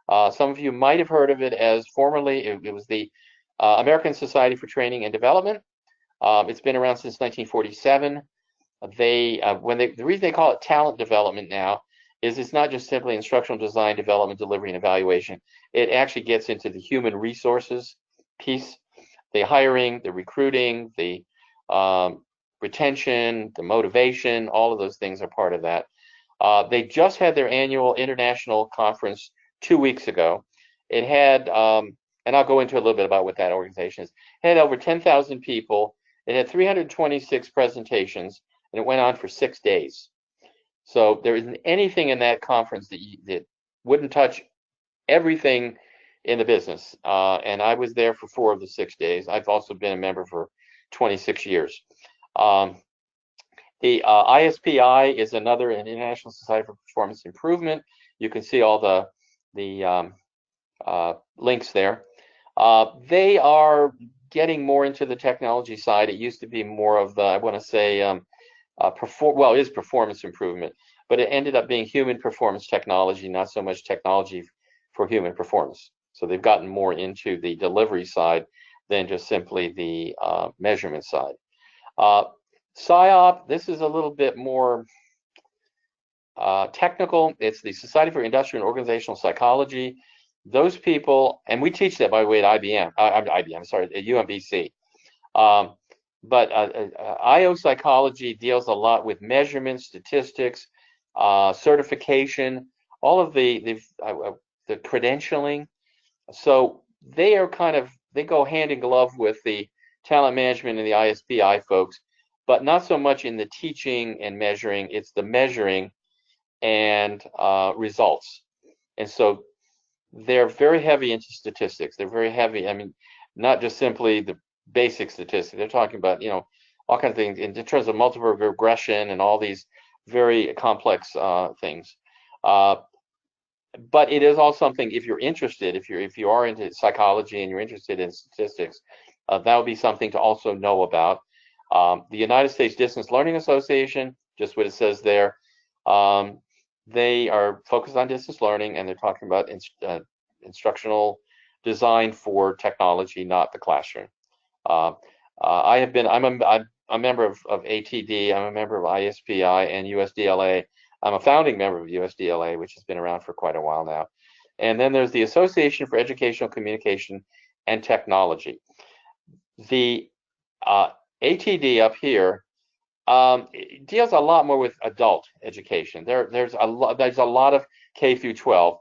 Some of you might have heard of it as formerly, it was the American Society for Training and Development. It's been around since 1947. The reason they call it talent development now is it's not just simply instructional design, development, delivery, and evaluation. It actually gets into the human resources piece, the hiring, the recruiting, the retention, the motivation, all of those things are part of that. They just had their annual international conference 2 weeks ago. It had, and I'll go into a little bit about what that organization is. It had over 10,000 people. It had 326 presentations, and it went on for 6 days. So there isn't anything in that conference that wouldn't touch everything in the business. And I was there for 4 of the 6 days. I've also been a member for 26 years. The ISPI is another, an International Society for Performance Improvement. You can see all the links there. They are getting more into the technology side. It used to be more of the, I want to say, it is performance improvement, but it ended up being human performance technology, not so much technology for human performance. So they've gotten more into the delivery side than just simply the measurement side. SIOP, this is a little bit more technical. It's the Society for Industrial and Organizational Psychology. Those people, and we teach that, by the way, at at UMBC. But IO psychology deals a lot with measurement, statistics, certification, all of the credentialing. So they are they go hand in glove with the talent management and the ISPI folks, but not so much in the teaching and measuring. It's the measuring and results. And so they're very heavy into statistics. They're very heavy. I mean, not just simply the basic statistics. They're talking about, all kinds of things in terms of multiple regression and all these very complex things. But it is also something, if you're interested, if you are into psychology and you're interested in statistics, that would be something to also know about. The United States Distance Learning Association, just what it says there, they are focused on distance learning, and they're talking about instructional design for technology, not the classroom. I'm a member of ATD, I'm a member of ISPI and USDLA. I'm a founding member of USDLA, which has been around for quite a while now. And then there's the Association for Educational Communication and Technology. The ATD up here it deals a lot more with adult education. There's a lot of K through 12,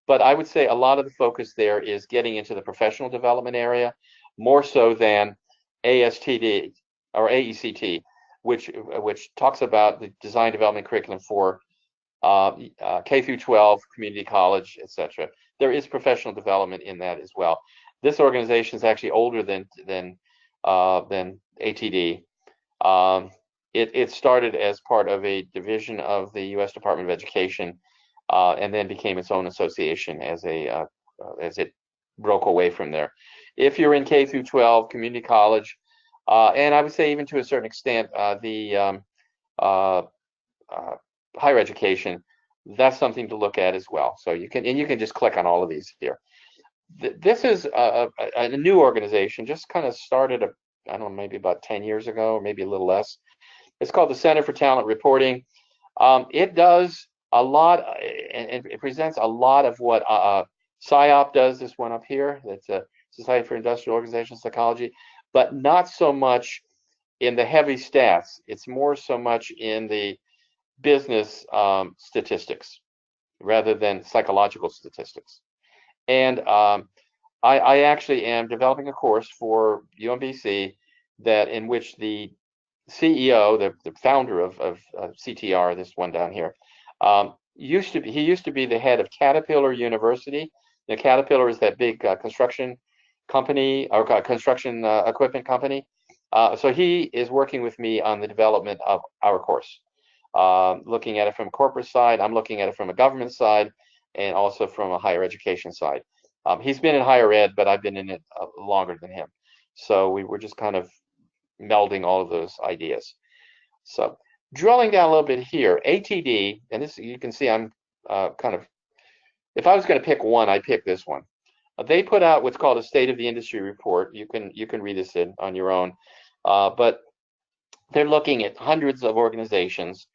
but I would say a lot of the focus there is getting into the professional development area more so than ASTD or AECT, which talks about the design development curriculum for K through 12, community college, etc. There is professional development in that as well. This organization is actually older than ATD. It started as part of a division of the U.S. Department of Education, and then became its own association as it broke away from there. If you're in K through 12, community college, and I would say even to a certain extent the higher education, that's something to look at as well. So you can just click on all of these here. This is a new organization, just kind of started, I don't know, maybe about 10 years ago, or maybe a little less. It's called the Center for Talent Reporting. It does a lot, and it presents a lot of what SIOP does, this one up here, that's a Society for Industrial Organizational Psychology, but not so much in the heavy stats. It's more so much in the business statistics rather than psychological statistics. And I actually am developing a course for UMBC in which the CEO, the founder of CTR, this one down here, used to be the head of Caterpillar University. Now, Caterpillar is that big construction company or construction equipment company. So he is working with me on the development of our course, looking at it from a corporate side. I'm looking at it from a government side, and also from a higher education side. He's been in higher ed, but I've been in it longer than him. So we were just kind of melding all of those ideas. So drilling down a little bit here, ATD, and this you can see I'm kind of, if I was going to pick one, I'd pick this one. They put out what's called a State of the Industry report. You can read this on your own, but they're looking at hundreds of organizations.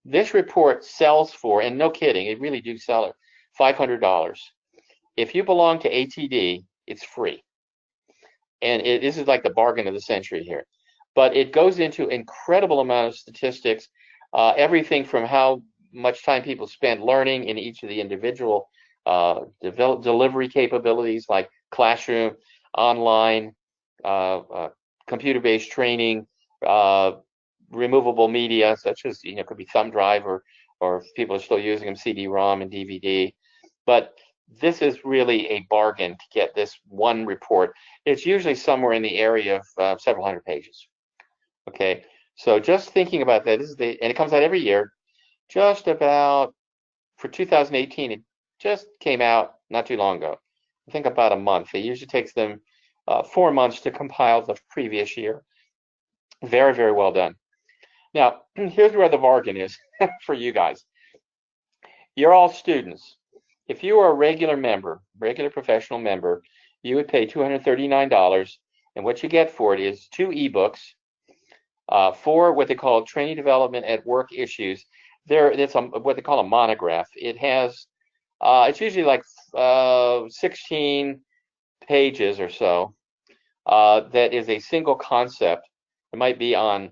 This report sells for, and no kidding, it really do sell it, $500. If you belong to ATD, it's free. And this is like the bargain of the century here. But it goes into incredible amount of statistics, everything from how much time people spend learning in each of the individual delivery capabilities like classroom, online, computer-based training, removable media such as, it could be thumb drive or if people are still using them, CD-ROM and DVD. But this is really a bargain to get this one report. It's usually somewhere in the area of several hundred pages. Okay, so just thinking about that, and it comes out every year. Just about for 2018, it just came out not too long ago. I think about a month. It usually takes them 4 months to compile the previous year. Very, very well done. Now, here's where the bargain is for you guys. You're all students. If you are a regular member, regular professional member, you would pay $239, and what you get for it is 2 ebooks, 4 what they call training development at work issues. It's what they call a monograph. It has, it's usually like 16 pages or so. That is a single concept. It might be on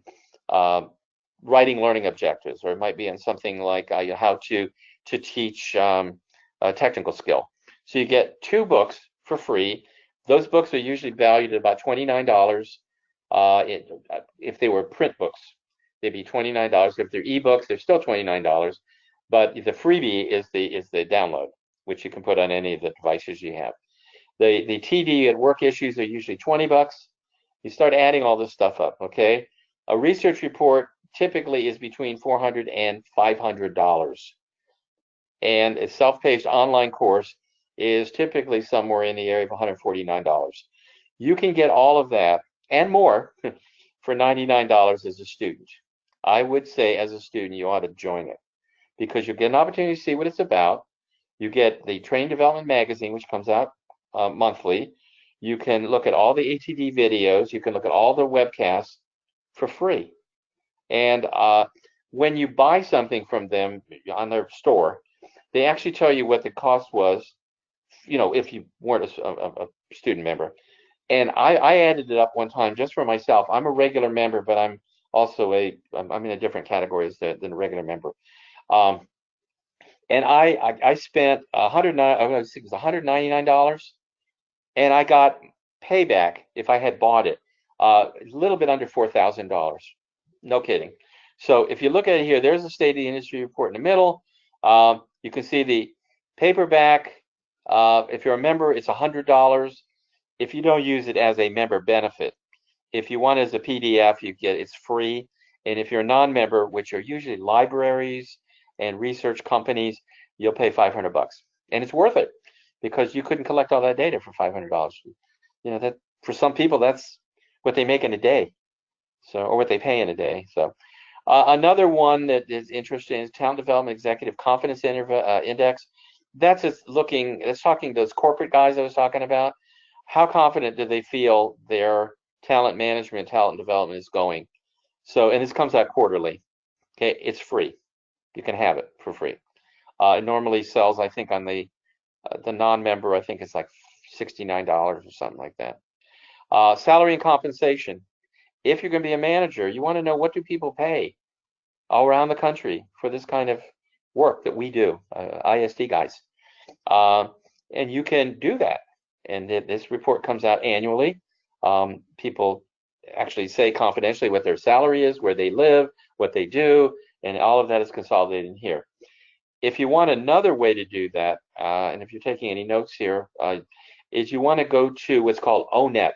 writing learning objectives, or it might be on something like how to teach a technical skill. So you get 2 books for free. Those books are usually valued at about $29. If they were print books, they'd be $29. If they're ebooks, they're still $29. But the freebie is the download, which you can put on any of the devices you have. The TD at work issues are usually $20. You start adding all this stuff up, okay? A research report typically is between $400 and $500. And a self-paced online course is typically somewhere in the area of $149. You can get all of that and more for $99 as a student. I would say as a student, you ought to join it because you get an opportunity to see what it's about. You get the Training Development Magazine, which comes out monthly. You can look at all the ATD videos. You can look at all the webcasts for free. And when you buy something from them on their store, they actually tell you what the cost was, if you weren't a student member. And I added it up one time just for myself. I'm a regular member, but also I'm in a different category than a regular member. And I spent $199, and I got payback if I had bought it a little bit under $4,000. No kidding. So if you look at it here, there's the state of the industry report in the middle. You can see the paperback. If you're a member, it's $100. If you don't use it as a member benefit, if you want it as a PDF, it's free. And if you're a non-member, which are usually libraries and research companies, you'll pay $500, and it's worth it because you couldn't collect all that data for $500. You know, that for some people, that's what they make in a day, so, or what they pay in a day. So another one that is interesting is Talent Development Executive Confidence Index. That's talking those corporate guys I was talking about. How confident do they feel their talent management, talent development is going? So, and this comes out quarterly. Okay, it's free. You can have it for free. It normally sells, I think, on the non-member, I think it's like $69 or something like that. Salary and compensation. If you're going to be a manager, you want to know, what do people pay all around the country for this kind of work that we do, ISD guys. And you can do that. And this report comes out annually. People actually say confidentially what their salary is, where they live, what they do, and all of that is consolidated in here. If you want another way to do that, and if you're taking any notes here, is you want to go to what's called ONET.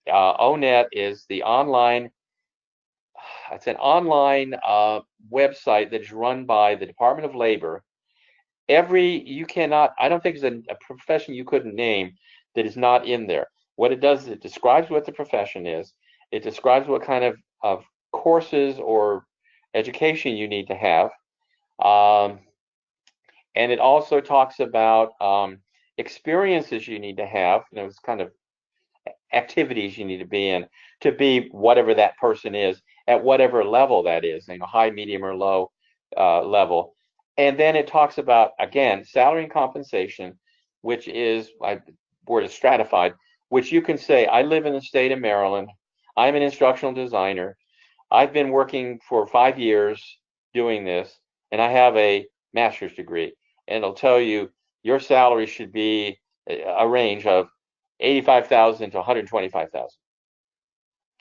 ONET is the online, it's an online website that is run by the Department of Labor. I don't think there's a profession you couldn't name that is not in there. What it does is it describes what the profession is. It describes what kind of courses or education you need to have. And it also talks about experiences you need to have, it's kind of activities you need to be in to be whatever that person is at whatever level that is, high, medium, or low level. And then it talks about, again, salary and compensation, which is, word is stratified, which you can say, I live in the state of Maryland. I'm an instructional designer. I've been working for 5 years doing this, and I have a master's degree. And it'll tell you your salary should be a range of $85,000 to $125,000.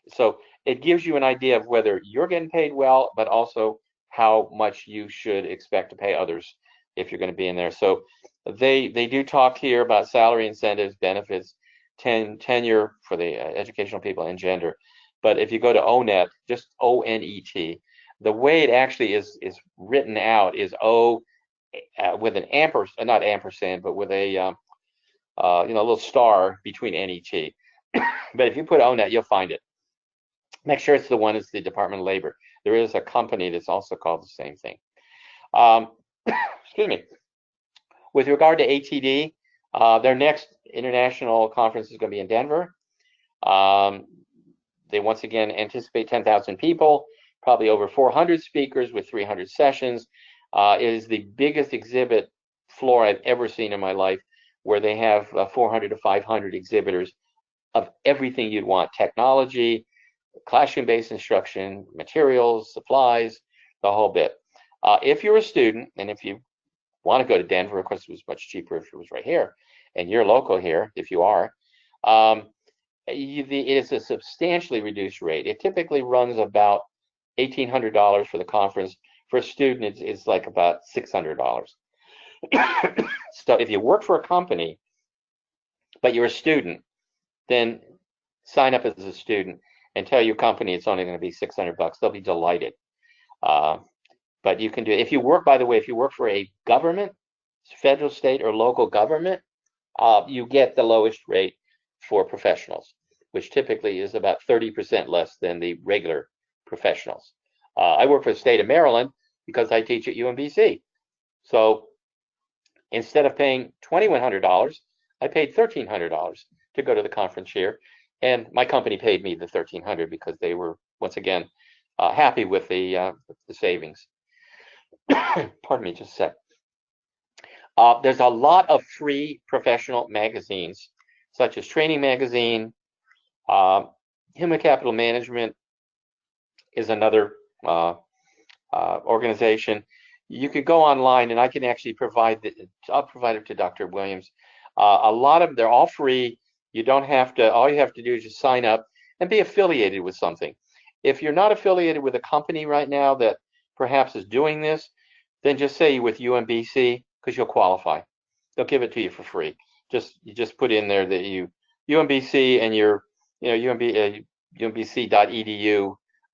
So it gives you an idea of whether you're getting paid well, but also how much you should expect to pay others if you're going to be in there. So they do talk here about salary, incentives, benefits, tenure for the educational people, and gender. But if you go to ONET, just ONET, the way it actually is written out is O with an ampersand, not ampersand, but with a little star between NET. But if you put ONET, you'll find it. Make sure it's the one that's the Department of Labor. There is a company that's also called the same thing. Excuse me. With regard to ATD, their next international conference is going to be in Denver. They once again anticipate 10,000 people, probably over 400 speakers with 300 sessions. It is the biggest exhibit floor I've ever seen in my life, where they have 400 to 500 exhibitors of everything you'd want: technology, classroom-based instruction, materials, supplies, the whole bit. If you're a student, and if you want to go to Denver, of course, it was much cheaper if it was right here, and you're local here, if you are, it is a substantially reduced rate. It typically runs about $1,800 for the conference. For a student, it's like about $600. So if you work for a company, but you're a student, then sign up as a student and tell your company it's only going to be $600. They'll be delighted. But you can do it. If you work, by the way, if you work for a government, federal, state, or local government, you get the lowest rate for professionals, which typically is about 30% less than the regular professionals. I work for the state of Maryland because I teach at UMBC. So instead of paying $2,100, I paid $1,300 to go to the conference here. And my company paid me the $1,300 because they were, once again, happy with the savings. Pardon me just a sec. There's a lot of free professional magazines, such as Training Magazine, Human Capital Management, is another organization. You could go online, and I can actually I'll provide it to Dr. Williams. A lot of them, they're all free. You don't have to, all you have to do is just sign up and be affiliated with something. If you're not affiliated with a company right now that perhaps is doing this, then just say you're with UMBC, because you'll qualify. They'll give it to you for free. You just put in there that you UMBC and your umbc.edu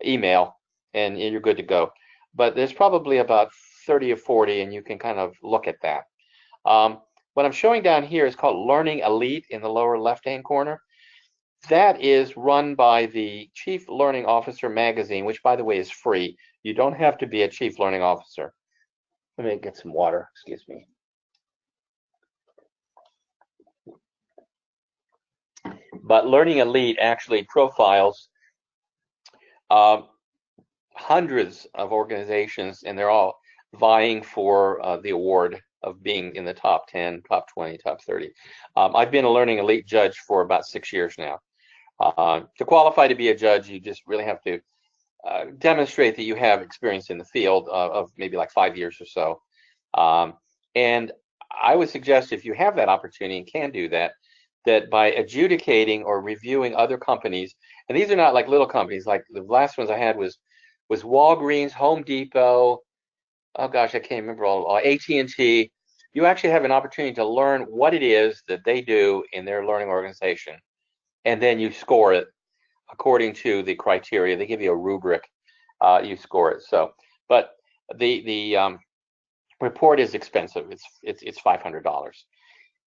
email, and you're good to go. But there's probably about 30 or 40, and you can kind of look at that. What I'm showing down here is called Learning Elite in the lower left-hand corner. That is run by the Chief Learning Officer magazine, which, by the way, is free. You don't have to be a Chief Learning Officer. Let me get some water, excuse me. But Learning Elite actually profiles hundreds of organizations, and they're all vying for the award of being in the top 10, top 20, top 30. I've been a Learning Elite judge for about 6 years now. To qualify to be a judge, you just really have to demonstrate that you have experience in the field of maybe like 5 years or so. And I would suggest, if you have that opportunity and can do that, that by adjudicating or reviewing other companies, and these are not like little companies, like the last ones I had was Walgreens, Home Depot, oh gosh, I can't remember all, AT&T. You actually have an opportunity to learn what it is that they do in their learning organization, and then you score it according to the criteria. They give you a rubric, you score it. So, but the report is expensive. It's $500.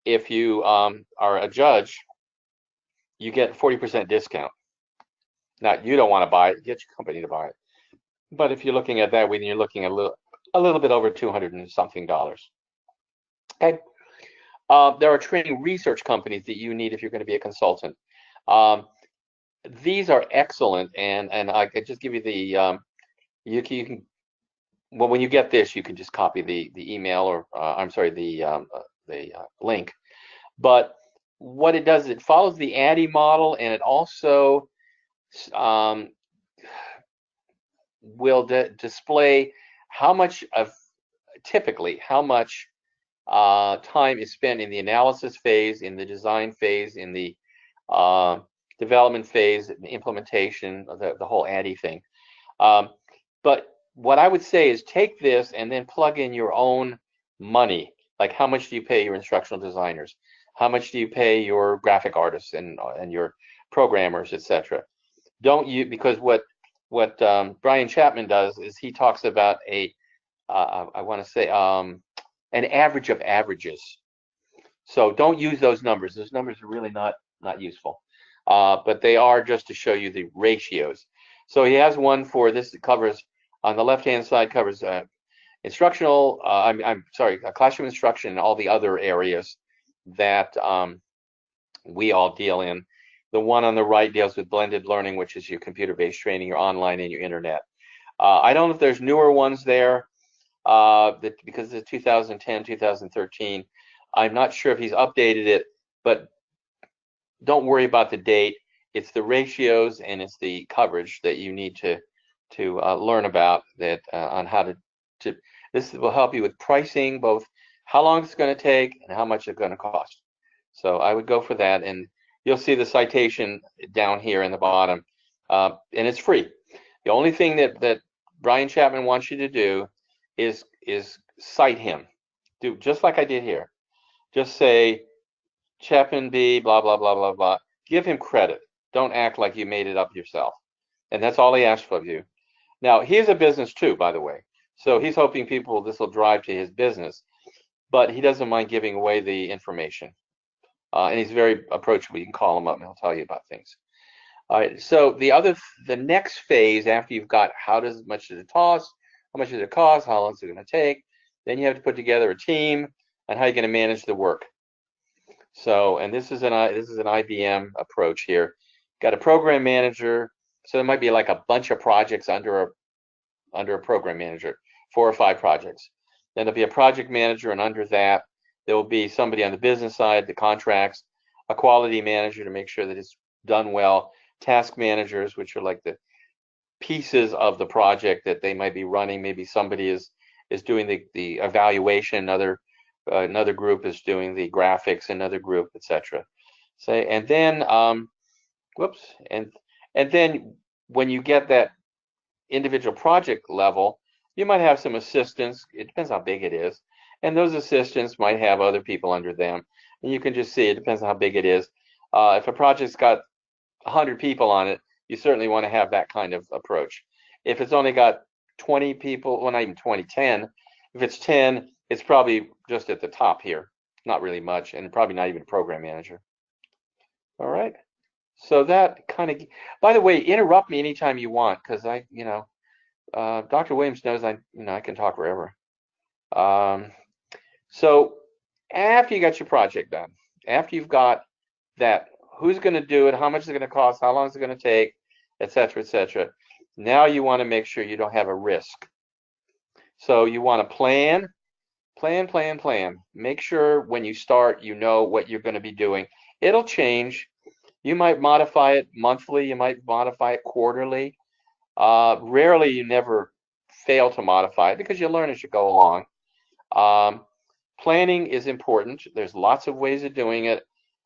If you are a judge, you get 40% discount. Now, you don't want to buy it, get your company to buy it. But if you're looking at that, when you're looking at a little bit over $200 and something. Okay. There are training research companies that you need if you're going to be a consultant. These are excellent, and I could just give you the you can, well, when you get this, you can just copy the email, or I'm sorry, the link. But what it does is it follows the ADDIE model, and it also will display how much typically how much time is spent in the analysis phase, in the design phase, in the development phase, the implementation, the whole ADDIE thing. But what I would say is take this and then plug in your own money. Like, how much do you pay your instructional designers? How much do you pay your graphic artists and your programmers, etc.? Don't you, because what Brian Chapman does is he talks about I want to say an average of averages. So don't use those numbers. Those numbers are really not useful, but they are just to show you the ratios. So he has one for this that covers, on the left-hand side, covers instructional, I'm sorry, classroom instruction and all the other areas that we all deal in. The one on the right deals with blended learning, which is your computer-based training, your online and your internet. I don't know if there's newer ones there because it's 2010, 2013. I'm not sure if he's updated it, but don't worry about the date. It's the ratios and it's the coverage that you need to learn about, that on how to. This will help you with pricing, both how long it's going to take and how much it's going to cost. So I would go for that, and you'll see the citation down here in the bottom, and it's free. The only thing that Brian Chapman wants you to do is cite him. Do just like I did here. Just say Chapman B, blah, blah, blah, blah, blah. Give him credit. Don't act like you made it up yourself. And that's all he asks of you. Now, he has a business too, by the way. So he's hoping this will drive to his business, but he doesn't mind giving away the information. And he's very approachable. You can call him up and he'll tell you about things. All right, so the next phase, after you've got how much does it cost, how long is it going to take, then you have to put together a team and how you're going to manage the work. So, and this is an IBM approach here. Got a program manager, so there might be like a bunch of projects under a program manager, 4 or 5 projects. Then there'll be a project manager, and under that there will be somebody on the business side, the contracts, a quality manager to make sure that it's done well, task managers, which are like the pieces of the project that they might be running. Maybe somebody is doing the evaluation, another group is doing the graphics, another group, etc. Say, and then whoops, and then when you get that individual project level, you might have some assistants. It depends how big it is, and those assistants might have other people under them. And you can just see it depends on how big it is. If a project's got 100 people on it, you certainly want to have that kind of approach. If it's only got 20 people, well, not even 20, 10. If it's 10, it's probably just at the top here, not really much, and probably not even a program manager. All right. So that kind of, by the way, interrupt me anytime you want, because Dr. Williams knows I can talk forever. So after you got your project done, after you've got that, who's going to do it, how much is it going to cost, how long is it going to take, et cetera, et cetera. Now you want to make sure you don't have a risk. So you want to plan. Make sure when you start, you know what you're going to be doing. It'll change. You might modify it monthly. You might modify it quarterly. Rarely you never fail to modify it because you learn as you go along. Planning is important. There's lots of ways of doing it.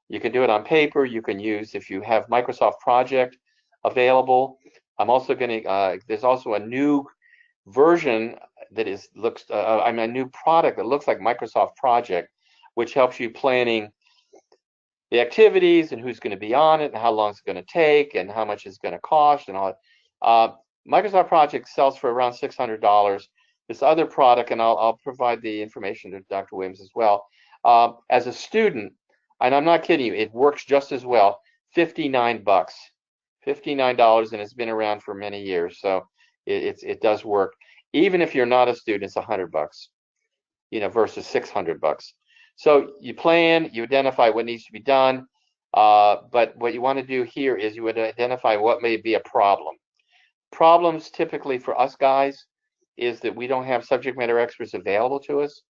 You can do it on paper. You can use, if you have Microsoft Project available. I'm also going to, there's also a new version that a new product that looks like Microsoft Project, which helps you planning the activities and who's going to be on it and how long it's going to take and how much it's going to cost and all that. Microsoft Project sells for around $600. This other product, and I'll provide the information to Dr. Williams as well. As a student, and I'm not kidding you, it works just as well. $59, $59, and it's been around for many years, so it does work. Even if you're not a student, it's $100, versus $600. So you plan, you identify what needs to be done, but what you want to do here is you would identify what may be a problem. Problems typically for us guys is that we don't have subject matter experts available to us,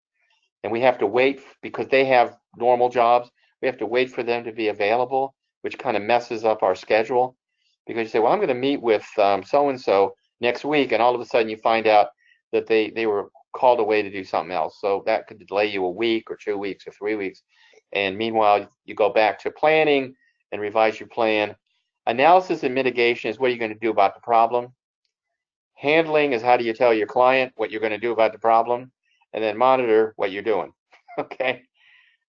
and we have to wait because they have normal jobs. We have to wait for them to be available, which kind of messes up our schedule, because you say, well, I'm going to meet with so-and-so next week, and all of a sudden you find out that they were called away to do something else. So that could delay you a week or 2 weeks or 3 weeks. And meanwhile, you go back to planning and revise your plan. Analysis and mitigation is what are you going to do about the problem. Handling is how do you tell your client what you're going to do about the problem, and then monitor what you're doing. Okay.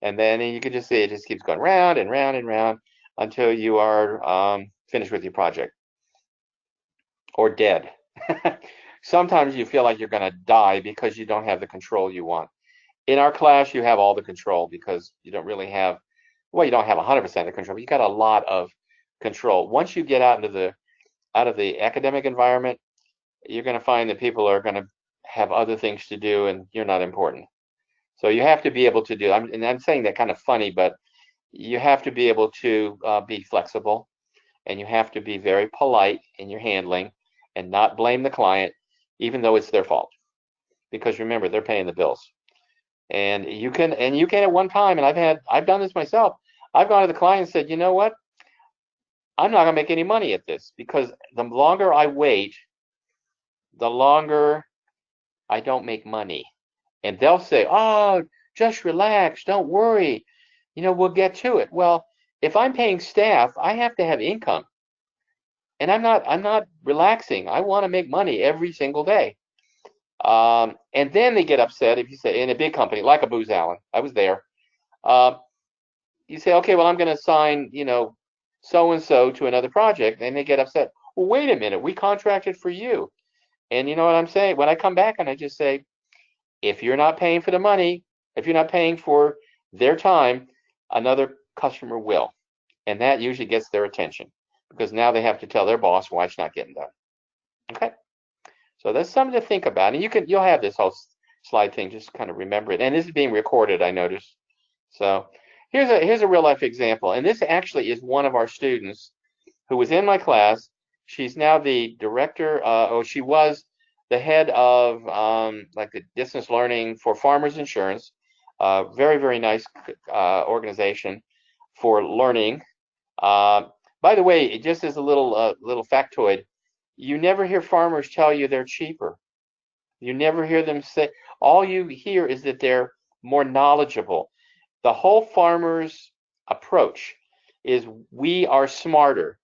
And then you can just see it just keeps going round and round and round until you are finished with your project or dead. Sometimes you feel like you're going to die because you don't have the control you want. In our class, you have all the control because you don't really have, well, you don't have 100% of control, but you got a lot of control. Once you get out of the academic environment, you're going to find that people are going to have other things to do and you're not important. So you have to be able to do, and I'm saying that kind of funny, but you have to be able to be flexible, and you have to be very polite in your handling and not blame the client, even though it's their fault. Because remember, they're paying the bills. And you can at one time, and I've done this myself, I've gone to the client and said, you know what? I'm not gonna make any money at this, because the longer I wait, the longer I don't make money. And they'll say, oh, just relax, don't worry, we'll get to it. Well, if I'm paying staff, I have to have income. And I'm not relaxing. I want to make money every single day. And then they get upset if you say, in a big company like a Booz Allen, I was there. You say, okay, well, I'm going to assign, so-and-so to another project. And they get upset. Well, wait a minute, we contracted for you. And you know what I'm saying? When I come back and I just say, if you're not paying for the money, if you're not paying for their time, another customer will. And that usually gets their attention, because now they have to tell their boss why it's not getting done. Okay, so that's something to think about, and you'll have this whole slide thing. Just kind of remember it, and this is being recorded, I noticed. So here's a real life example, and this actually is one of our students who was in my class. She's now the director. She was the head of like the distance learning for Farmers Insurance. Very, very nice organization for learning. By the way, just as a little factoid, You never hear farmers tell you they're cheaper. You never hear them say, all you hear is that they're more knowledgeable. The whole farmer's approach is we are smarter.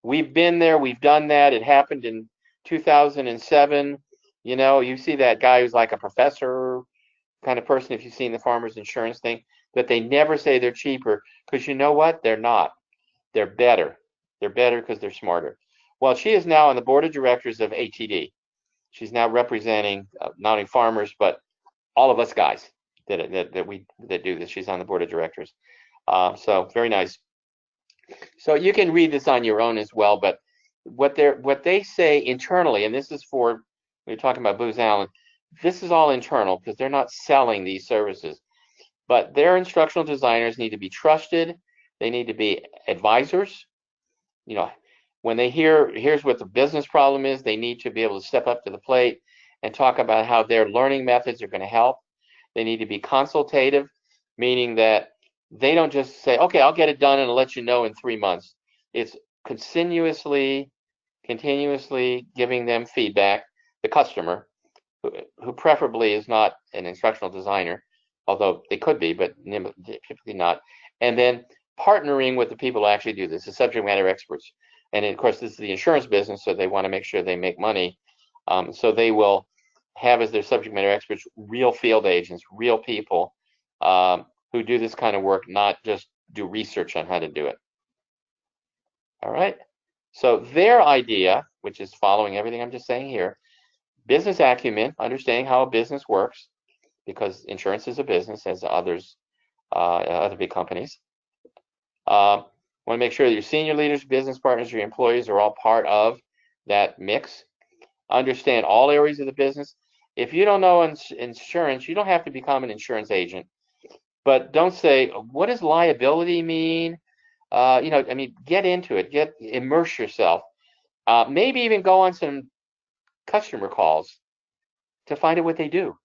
We've been there, we've done that. It happened in 2007. You know, you see that guy who's like a professor kind of person, if you've seen the farmer's insurance thing, but they never say they're cheaper, because you know what? They're not. They're better. They're better because they're smarter. Well, she is now on the board of directors of ATD. She's now representing not only farmers, but all of us guys that do this. She's on the board of directors. So very nice. So you can read this on your own as well, but what they say internally, and this is for, we're talking about Booz Allen, this is all internal because they're not selling these services. But their instructional designers need to be trusted. They need to be advisors. You know, when they hear, here's what the business problem is, they need to be able to step up to the plate and talk about how their learning methods are going to help. They need to be consultative, meaning that they don't just say, okay, I'll get it done and I'll let you know in 3 months. It's continuously giving them feedback, the customer, who preferably is not an instructional designer, although they could be, but typically not. And then partnering with the people who actually do this, the subject matter experts. And of course, this is the insurance business, so they want to make sure they make money. So they will have as their subject matter experts real field agents, real people who do this kind of work, not just do research on how to do it. All right. So their idea, which is following everything I'm just saying here, business acumen, understanding how a business works, because insurance is a business, as others, other big companies. Want to make sure that your senior leaders, business partners, your employees are all part of that mix. Understand all areas of the business. If you don't know insurance, you don't have to become an insurance agent. But don't say, what does liability mean? You know, I mean, get into it. Immerse yourself. Maybe even go on some customer calls to find out what they do.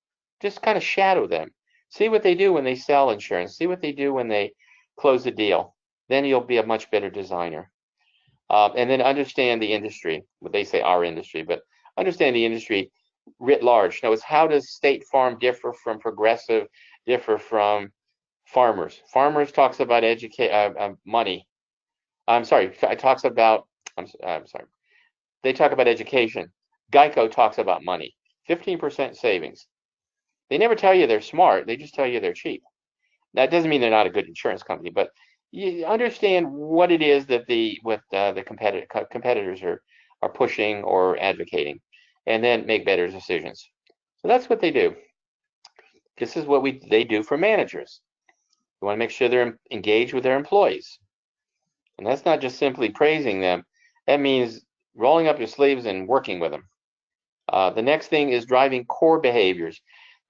Just kind of shadow them. See what they do when they sell insurance. See what they do when they close a deal. Then you'll be a much better designer. And then understand the industry. What they say our industry, but understand the industry writ large. Now, how does State Farm differ from Progressive, differ from Farmers? Farmers talks about money. I'm sorry, it talks about, I'm sorry. They talk about education. Geico talks about money. 15% savings. They never tell you they're smart. They just tell you they're cheap. That doesn't mean they're not a good insurance company, but you understand what it is that the competitors are pushing or advocating, and then make better decisions. So that's what they do. This is what they do for managers. You want to make sure they're engaged with their employees. And that's not just simply praising them. That means rolling up your sleeves and working with them. The next thing is driving core behaviors.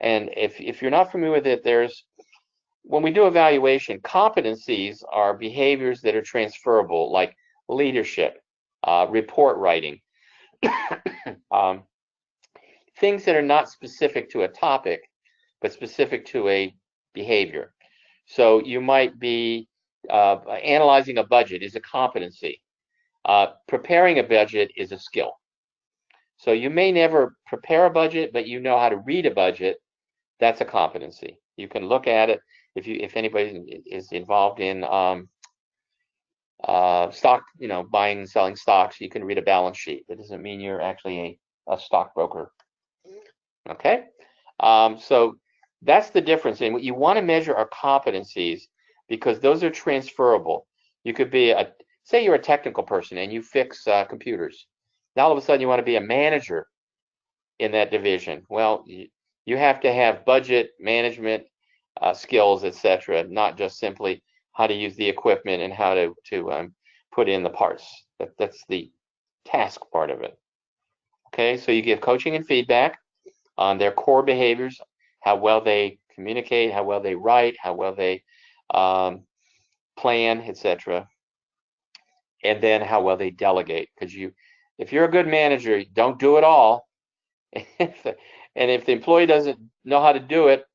And if you're not familiar with it, when we do evaluation, competencies are behaviors that are transferable, like leadership, report writing, things that are not specific to a topic, but specific to a behavior. So you might be analyzing a budget is a competency. Preparing a budget is a skill. So you may never prepare a budget, but you know how to read a budget. That's a competency. You can look at it. If anybody is involved in stock, you know, buying and selling stocks, you can read a balance sheet. That doesn't mean you're actually a stockbroker. Okay, so that's the difference. And what you want to measure are competencies, because those are transferable. You could be say you're a technical person and you fix computers. Now all of a sudden you want to be a manager in that division. Well, you have to have budget management skills, etc., not just simply how to use the equipment and how to put in the parts. That's the task part of it. Okay, so you give coaching and feedback on their core behaviors, how well they communicate, how well they write, how well they plan, etc., and then how well they delegate. Because if you're a good manager, don't do it all. And if the employee doesn't know how to do it,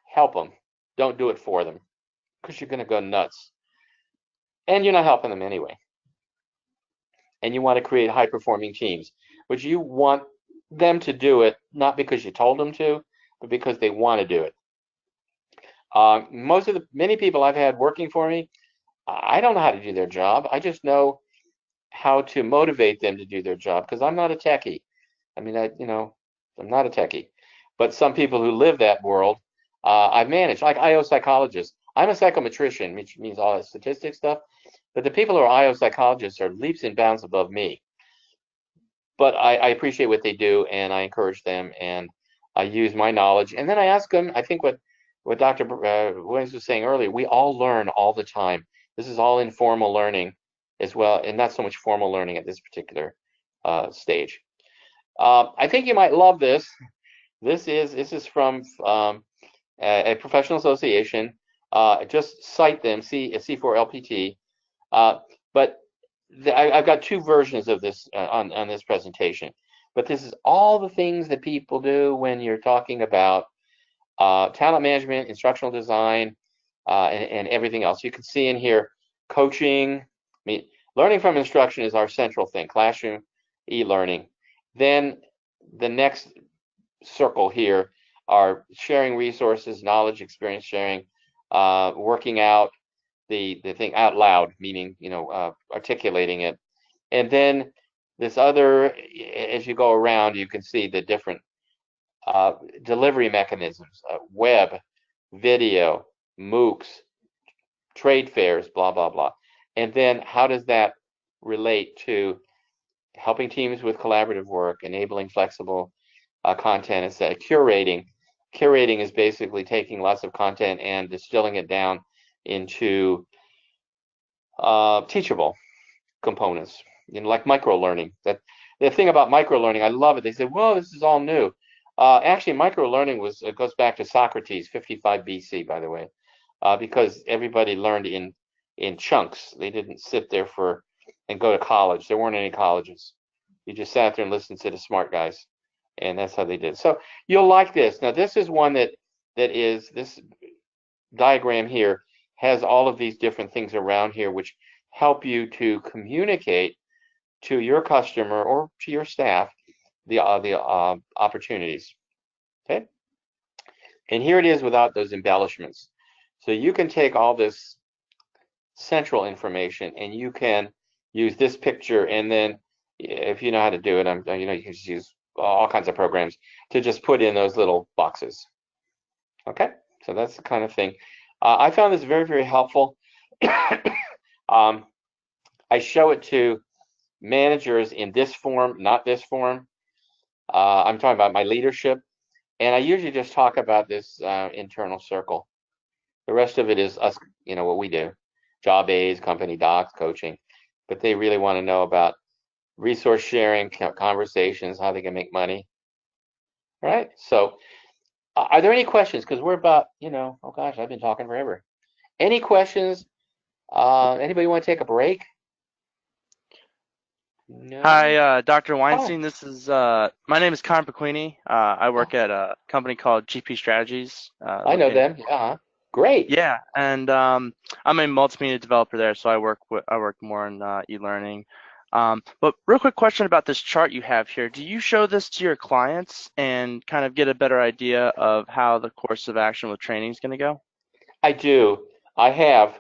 help them. Don't do it for them, because you're going to go nuts. And you're not helping them anyway. and you want to create high-performing teams, but you want them to do it not because you told them to, but because they want to do it. Many people I've had working for me, I don't know how to do their job. I just know how to motivate them to do their job because I'm not a techie. I mean, I'm not a techie. But some people who live that world, I've managed, like IO psychologists. I'm a psychometrician, which means all the statistics stuff. But the people who are IO psychologists are leaps and bounds above me. But I appreciate what they do, and I encourage them, and I use my knowledge. And then I ask them, I think what Dr. Williams was saying earlier, we all learn all the time. This is all informal learning as well, and not so much formal learning at this particular stage. I think you might love this. This is from a professional association. Just cite them, C4LPT. But I've got two versions of this on this presentation. But this is all the things that people do when you're talking about talent management, instructional design, and everything else. You can see in here coaching. I mean, learning from instruction is our central thing, classroom e-learning. Then the next circle here are sharing resources, knowledge, experience sharing, working out the thing out loud, meaning, articulating it. And then this other, as you go around, you can see the different delivery mechanisms, web, video, MOOCs, trade fairs, blah, blah, blah. And then how does that relate to helping teams with collaborative work, enabling flexible content, instead of curating. Curating is basically taking lots of content and distilling it down into teachable components, like micro-learning. That the thing about micro-learning, I love it. They say, well, this is all new. Actually, micro-learning goes back to Socrates, 55 BC, by the way, because everybody learned in chunks. They didn't sit there and go to college. There weren't any colleges. You just sat there and listened to the smart guys, and that's how they did. So you'll like this. Now, this is one that is, this diagram here has all of these different things around here which help you to communicate to your customer or to your staff the opportunities. Okay, and here it is without those embellishments. So you can take all this central information and you can use this picture, and then if you know how to do it, you can just use all kinds of programs to just put in those little boxes. Okay, so that's the kind of thing. I found this very, very helpful. I show it to managers in this form, not this form. I'm talking about my leadership, and I usually just talk about this internal circle. The rest of it is us, what we do, job aids, company docs, coaching, but they really want to know about resource sharing, conversations, how they can make money. All right, so are there any questions? Because we're about, oh gosh, I've been talking forever. Any questions? Anybody want to take a break? No? Hi, Dr. Weinstein. This is my name is Con Pequini. I work at a company called GP Strategies. I know them. Yeah, great. Yeah, and I'm a multimedia developer there, so I work more in e-learning. But real quick question about this chart you have here. Do you show this to your clients and kind of get a better idea of how the course of action with training is going to go? I do. I have.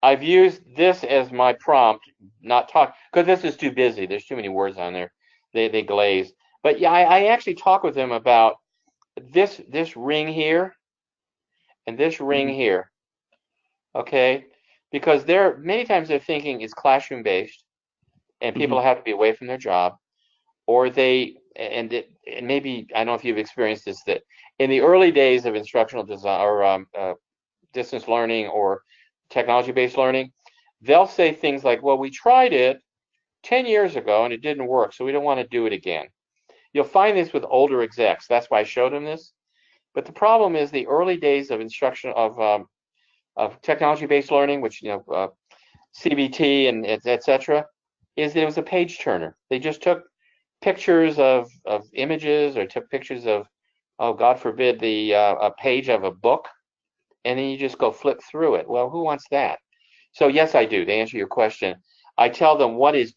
I've used this as my prompt, not talk, because this is too busy. There's too many words on there. They glaze. But yeah, I actually talk with them about this ring here and this ring here. Okay, because many times they're thinking it's classroom based, and people have to be away from their job, or maybe, I don't know if you've experienced this, that in the early days of instructional design or distance learning or technology-based learning, they'll say things like, well, we tried it 10 years ago and it didn't work, so we don't want to do it again. You'll find this with older execs. That's why I showed them this. But the problem is the early days of instruction of technology-based learning, which, CBT and et cetera, is that it was a page turner. They just took pictures of images, or took pictures of, oh, God forbid, a page of a book, and then you just go flip through it. Well, who wants that? So yes, I do. To answer your question, I tell them what is,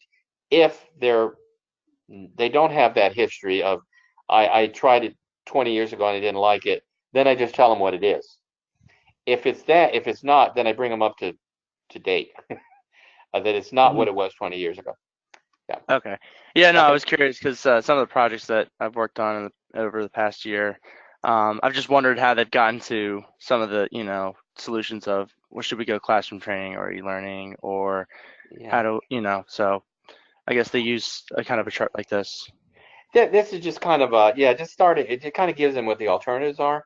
if they don't have that history of, I tried it 20 years ago and I didn't like it, then I just tell them what it is. If it's not, then I bring them up to date, that it's not what it was 20 years ago. Yeah. Okay. Yeah, no, I Okay. was curious because some of the projects that I've worked on over the past year, I've just wondered how they've gotten to some of the, solutions of, well, should we go classroom training or e-learning, or how to, so I guess they use a kind of a chart like this. This is just kind of just starting. It kind of gives them what the alternatives are.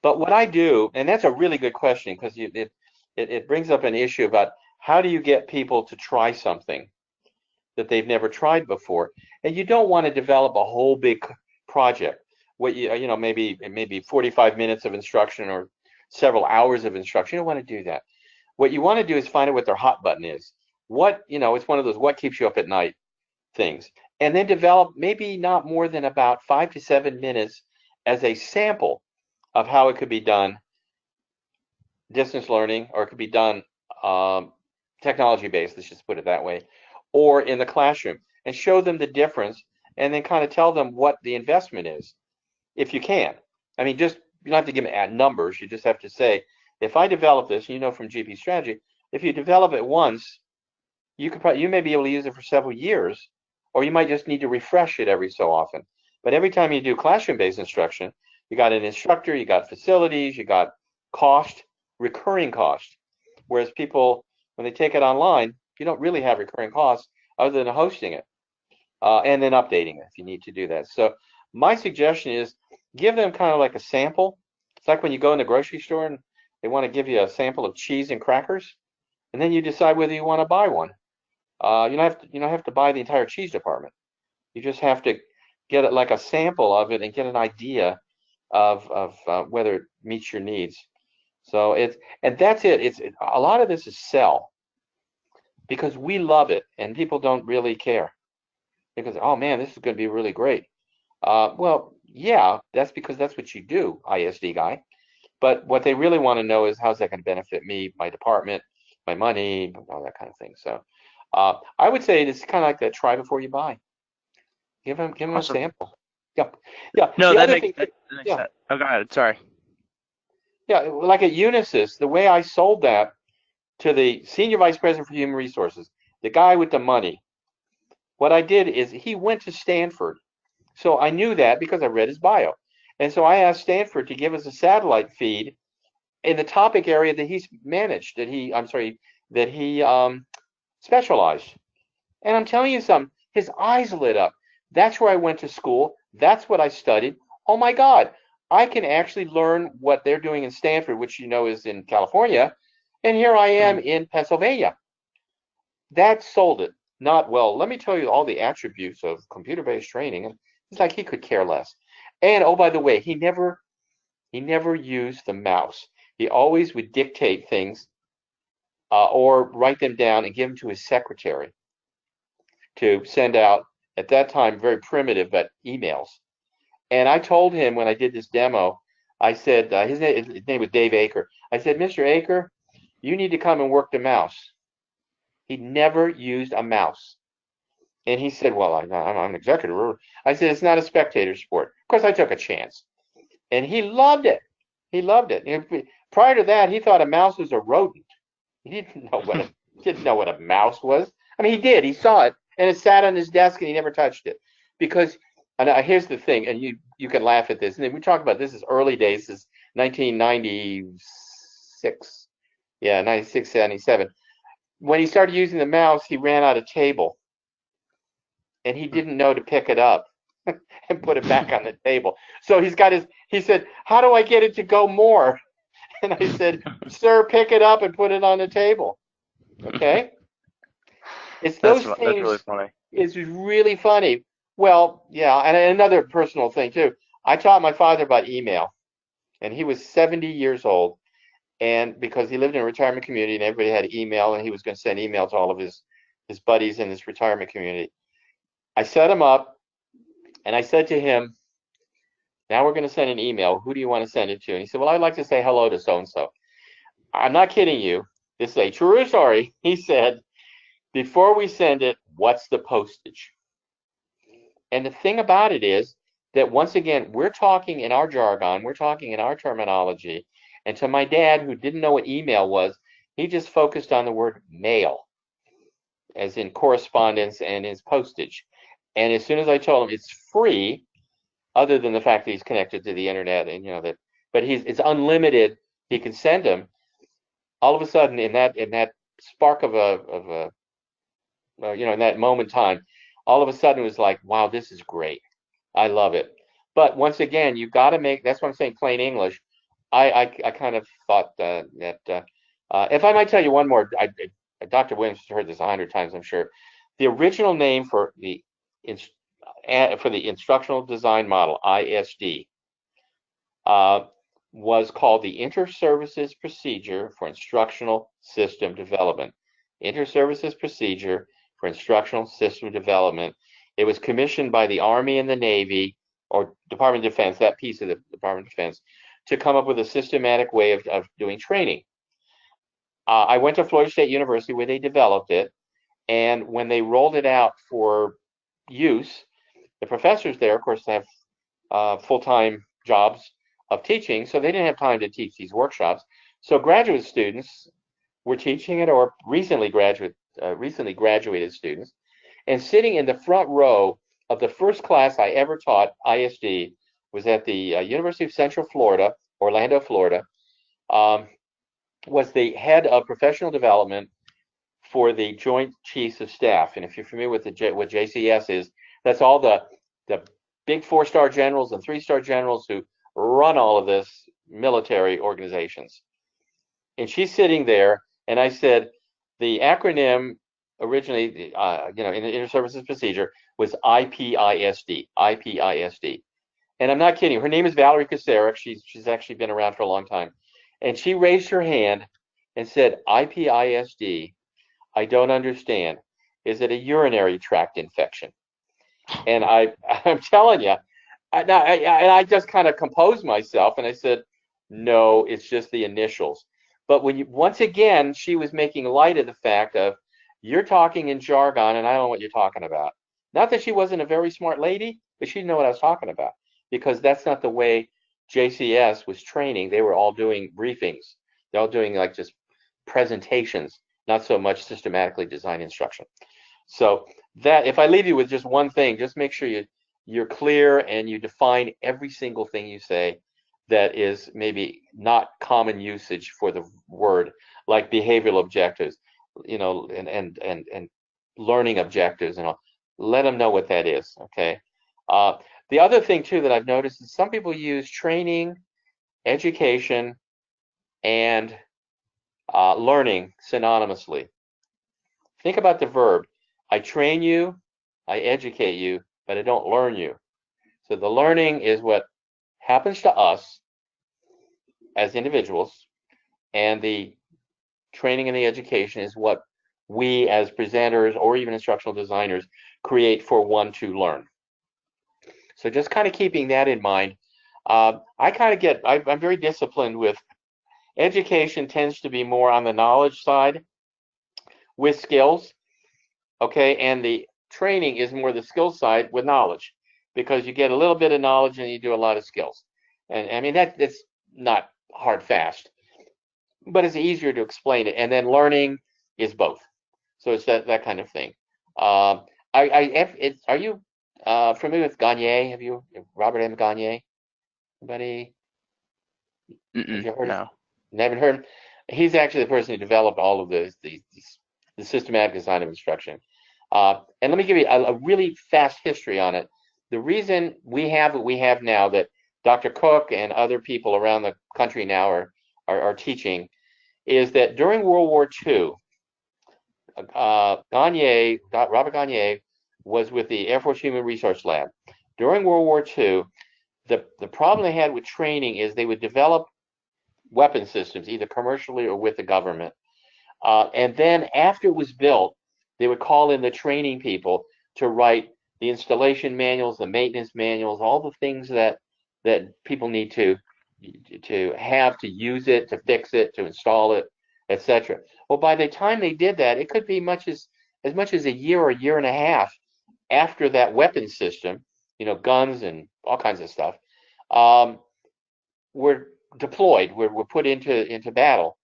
But what I do, and that's a really good question, because it brings up an issue about how do you get people to try something that they've never tried before, and you don't want to develop a whole big project. What maybe 45 minutes of instruction or several hours of instruction. You don't want to do that. What you want to do is find out what their hot button is. It's one of those what keeps you up at night things, and then develop maybe not more than about 5 to 7 minutes as a sample of how it could be done distance learning, or it could be done technology based, let's just put it that way, or in the classroom, and show them the difference, and then kind of tell them what the investment is, if you can. I mean, you don't have to give them numbers. You just have to say, if I develop this, from GP strategy, if you develop it once, you may be able to use it for several years, or you might just need to refresh it every so often. But every time you do classroom-based instruction, you got an instructor, you got facilities, you got cost, recurring cost. Whereas people, when they take it online, you don't really have recurring costs other than hosting it and then updating it if you need to do that. So my suggestion is give them kind of like a sample. It's like when you go in the grocery store and they want to give you a sample of cheese and crackers, and then you decide whether you want to buy one. You don't have to buy the entire cheese department. You just have to get it like a sample of it and get an idea of whether it meets your needs. So that's it. A lot of this is sell, because we love it and people don't really care, because, oh man, this is going to be really great. Well, yeah, that's because that's what you do, ISD guy. But what they really want to know is, how's that going to benefit me, my department, my money, all that kind of thing. So I would say it's kind of like that try before you buy. Give them Awesome. a sample. Yep. Yeah. No, that makes thing, sense. Oh, go ahead. Sorry. Yeah, like at Unisys, the way I sold that to the senior vice president for human resources, the guy with the money, what I did is he went to Stanford. So I knew that because I read his bio. And so I asked Stanford to give us a satellite feed in the topic area that he's managed, that he specialized. And I'm telling you something, his eyes lit up. That's where I went to school. That's what I studied. Oh my God, I can actually learn what they're doing in Stanford, which is in California. And here I am in Pennsylvania. That sold it. Not, well, let me tell you all the attributes of computer-based training. And it's like he could care less. And oh, by the way, he never used the mouse. He always would dictate things or write them down and give them to his secretary to send out, at that time, very primitive, but emails. And I told him when I did this demo, I said, his name was Dave Aker. I said, Mr. Aker, you need to come and work the mouse. He never used a mouse. And he said, well, I'm an executive. I said, it's not a spectator sport. Of course, I took a chance. And he loved it. He loved it. And prior to that, he thought a mouse was a rodent. He didn't know what a mouse was. I mean, he did. He saw it, and it sat on his desk, and he never touched it. Because, and here's the thing, and you can laugh at this. And we talk about this is early days. This is 1996. Yeah, 96, 77. When he started using the mouse, he ran out of table. And he didn't know to pick it up and put it back on the table. So he said, how do I get it to go more? And I said, sir, pick it up and put it on the table. Okay? It's those things. That's really funny. It's really funny. Well, yeah, and another personal thing too. I taught my father about email, and he was 70 years old, and because he lived in a retirement community and everybody had email, and he was going to send email to all of his buddies in this retirement community. I set him up, and I said to him, now we're going to send an email. Who do you want to send it to? And he said, well, I'd like to say hello to so-and-so. I'm not kidding you. This is a true story. He said, before we send it, what's the postage? And the thing about it is that, once again, we're talking in our jargon, we're talking in our terminology. And to my dad, who didn't know what email was, he just focused on the word mail, as in correspondence and his postage. And as soon as I told him it's free, other than the fact that he's connected to the internet, and that, but it's unlimited, he can send them. All of a sudden, in that spark of a in that moment in time, all of a sudden it was like, wow, this is great. I love it. But once again, you got to make, that's what I'm saying, plain English. I kind of thought that if I might tell you one more, Dr. Williams has heard this 100 times, I'm sure. The original name for the instructional design model, ISD, was called the Inter-Services Procedure for Instructional System Development. Inter-Services Procedure for Instructional System Development. It was commissioned by the Army and the Navy, or Department of Defense, that piece of the Department of Defense, to come up with a systematic way of doing training. I went to Florida State University where they developed it, and when they rolled it out for use, the professors there, of course, have full-time jobs of teaching, so they didn't have time to teach these workshops. So graduate students were teaching it, or recently graduated students, and sitting in the front row of the first class I ever taught, ISD, was at the University of Central Florida, Orlando, Florida, was the head of professional development for the Joint Chiefs of Staff. And if you're familiar with what JCS is, that's all the big 4-star generals and 3-star generals who run all of this military organizations. And she's sitting there, and I said, the acronym originally, in the Inter-Services Procedure, was IPISD. IPISD. And I'm not kidding. Her name is Valerie Kasarik. She's actually been around for a long time. And she raised her hand and said, IPISD, I don't understand. Is it a urinary tract infection? And I'm telling you, I just kind of composed myself, and I said, no, it's just the initials. But once again, she was making light of the fact of, you're talking in jargon, and I don't know what you're talking about. Not that she wasn't a very smart lady, but she didn't know what I was talking about, because that's not the way JCS was training. They were all doing briefings. They're all doing like just presentations, not so much systematically designed instruction. So that, if I leave you with just one thing, just make sure you're clear and you define every single thing you say that is maybe not common usage for the word, like behavioral objectives, and learning objectives, and all. Let them know what that is, okay? The other thing too that I've noticed is some people use training, education, and learning synonymously. Think about the verb. I train you, I educate you, but I don't learn you. So the learning is what happens to us as individuals, and the training and the education is what we as presenters or even instructional designers create for one to learn. So just kind of keeping that in mind. I'm very disciplined with education. Tends to be more on the knowledge side with skills, okay, and the training is more the skill side with knowledge, because you get a little bit of knowledge and you do a lot of skills. And I mean, that's not hard fast, but it's easier to explain it. And then learning is both. So it's that kind of thing. Are you familiar with Gagne? Have you, Robert M. Gagne? Anybody? Have you heard No. Never heard him? He's actually the person who developed all of the systematic design of instruction. And let me give you a really fast history on it. The reason we have what we have now, that Dr. Cook and other people around the country now are teaching, is that during World War II, Robert Gagne was with the Air Force Human Resource Lab. During World War II, the problem they had with training is they would develop weapon systems, either commercially or with the government. And then after it was built, they would call in the training people to write the installation manuals, the maintenance manuals, all the things that people need to have to use it, to fix it, to install it, etc. Well, by the time they did that, it could be much as as much as a year or a year and a half after that weapon system, guns and all kinds of stuff, were deployed, were put into battle.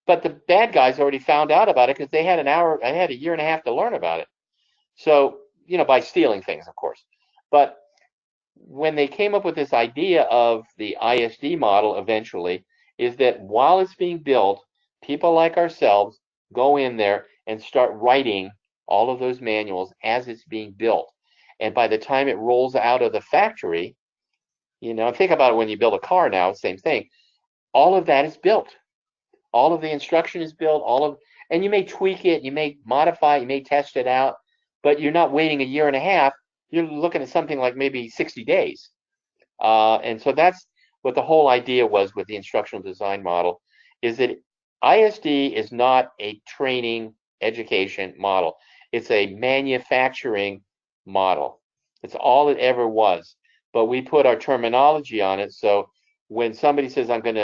But the bad guys already found out about it because they had a year and a half to learn about it. So, by stealing things, of course. But when they came up with this idea of the ISD model eventually, is that while it's being built, people like ourselves go in there and start writing all of those manuals as it's being built. And by the time it rolls out of the factory, think about it when you build a car now, same thing. All of that is built. All of the instruction is built, and you may tweak it, you may modify it, you may test it out, but you're not waiting a year and a half. You're looking at something like maybe 60 days. And so that's what the whole idea was with the instructional design model, is that ISD is not a training education model. It's a manufacturing model. It's all it ever was. But we put our terminology on it. So when somebody says, I'm going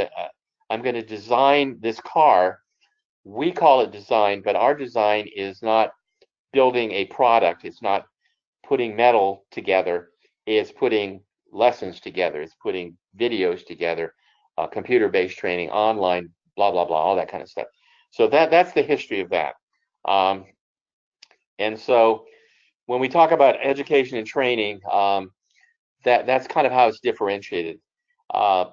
to design this car, we call it design, but our design is not building a product. It's not putting metal together. It's putting lessons together. It's putting videos together, computer-based training, online, blah, blah, blah, all that kind of stuff. So that's the history of that. And so when we talk about education and training, that's kind of how it's differentiated.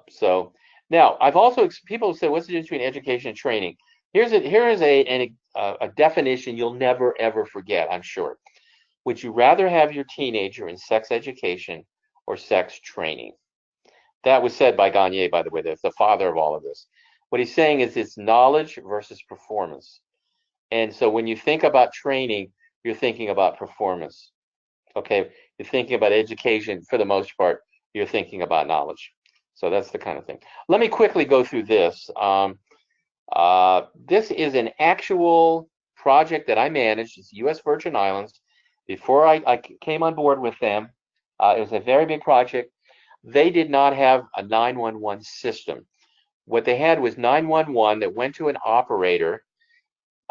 So now, I've also, people say, what's the difference between education and training? Here is a definition you'll never, ever forget, I'm sure. Would you rather have your teenager in sex education or sex training? That was said by Gagne, by the way, the father of all of this. What he's saying is it's knowledge versus performance. And so when you think about training, you're thinking about performance. Okay, you're thinking about education for the most part, you're thinking about knowledge. So that's the kind of thing. Let me quickly go through this. This is an actual project that I managed. It's U.S. Virgin Islands. Before I came on board with them, it was a very big project. They did not have a 911 system. What they had was 911 that went to an operator,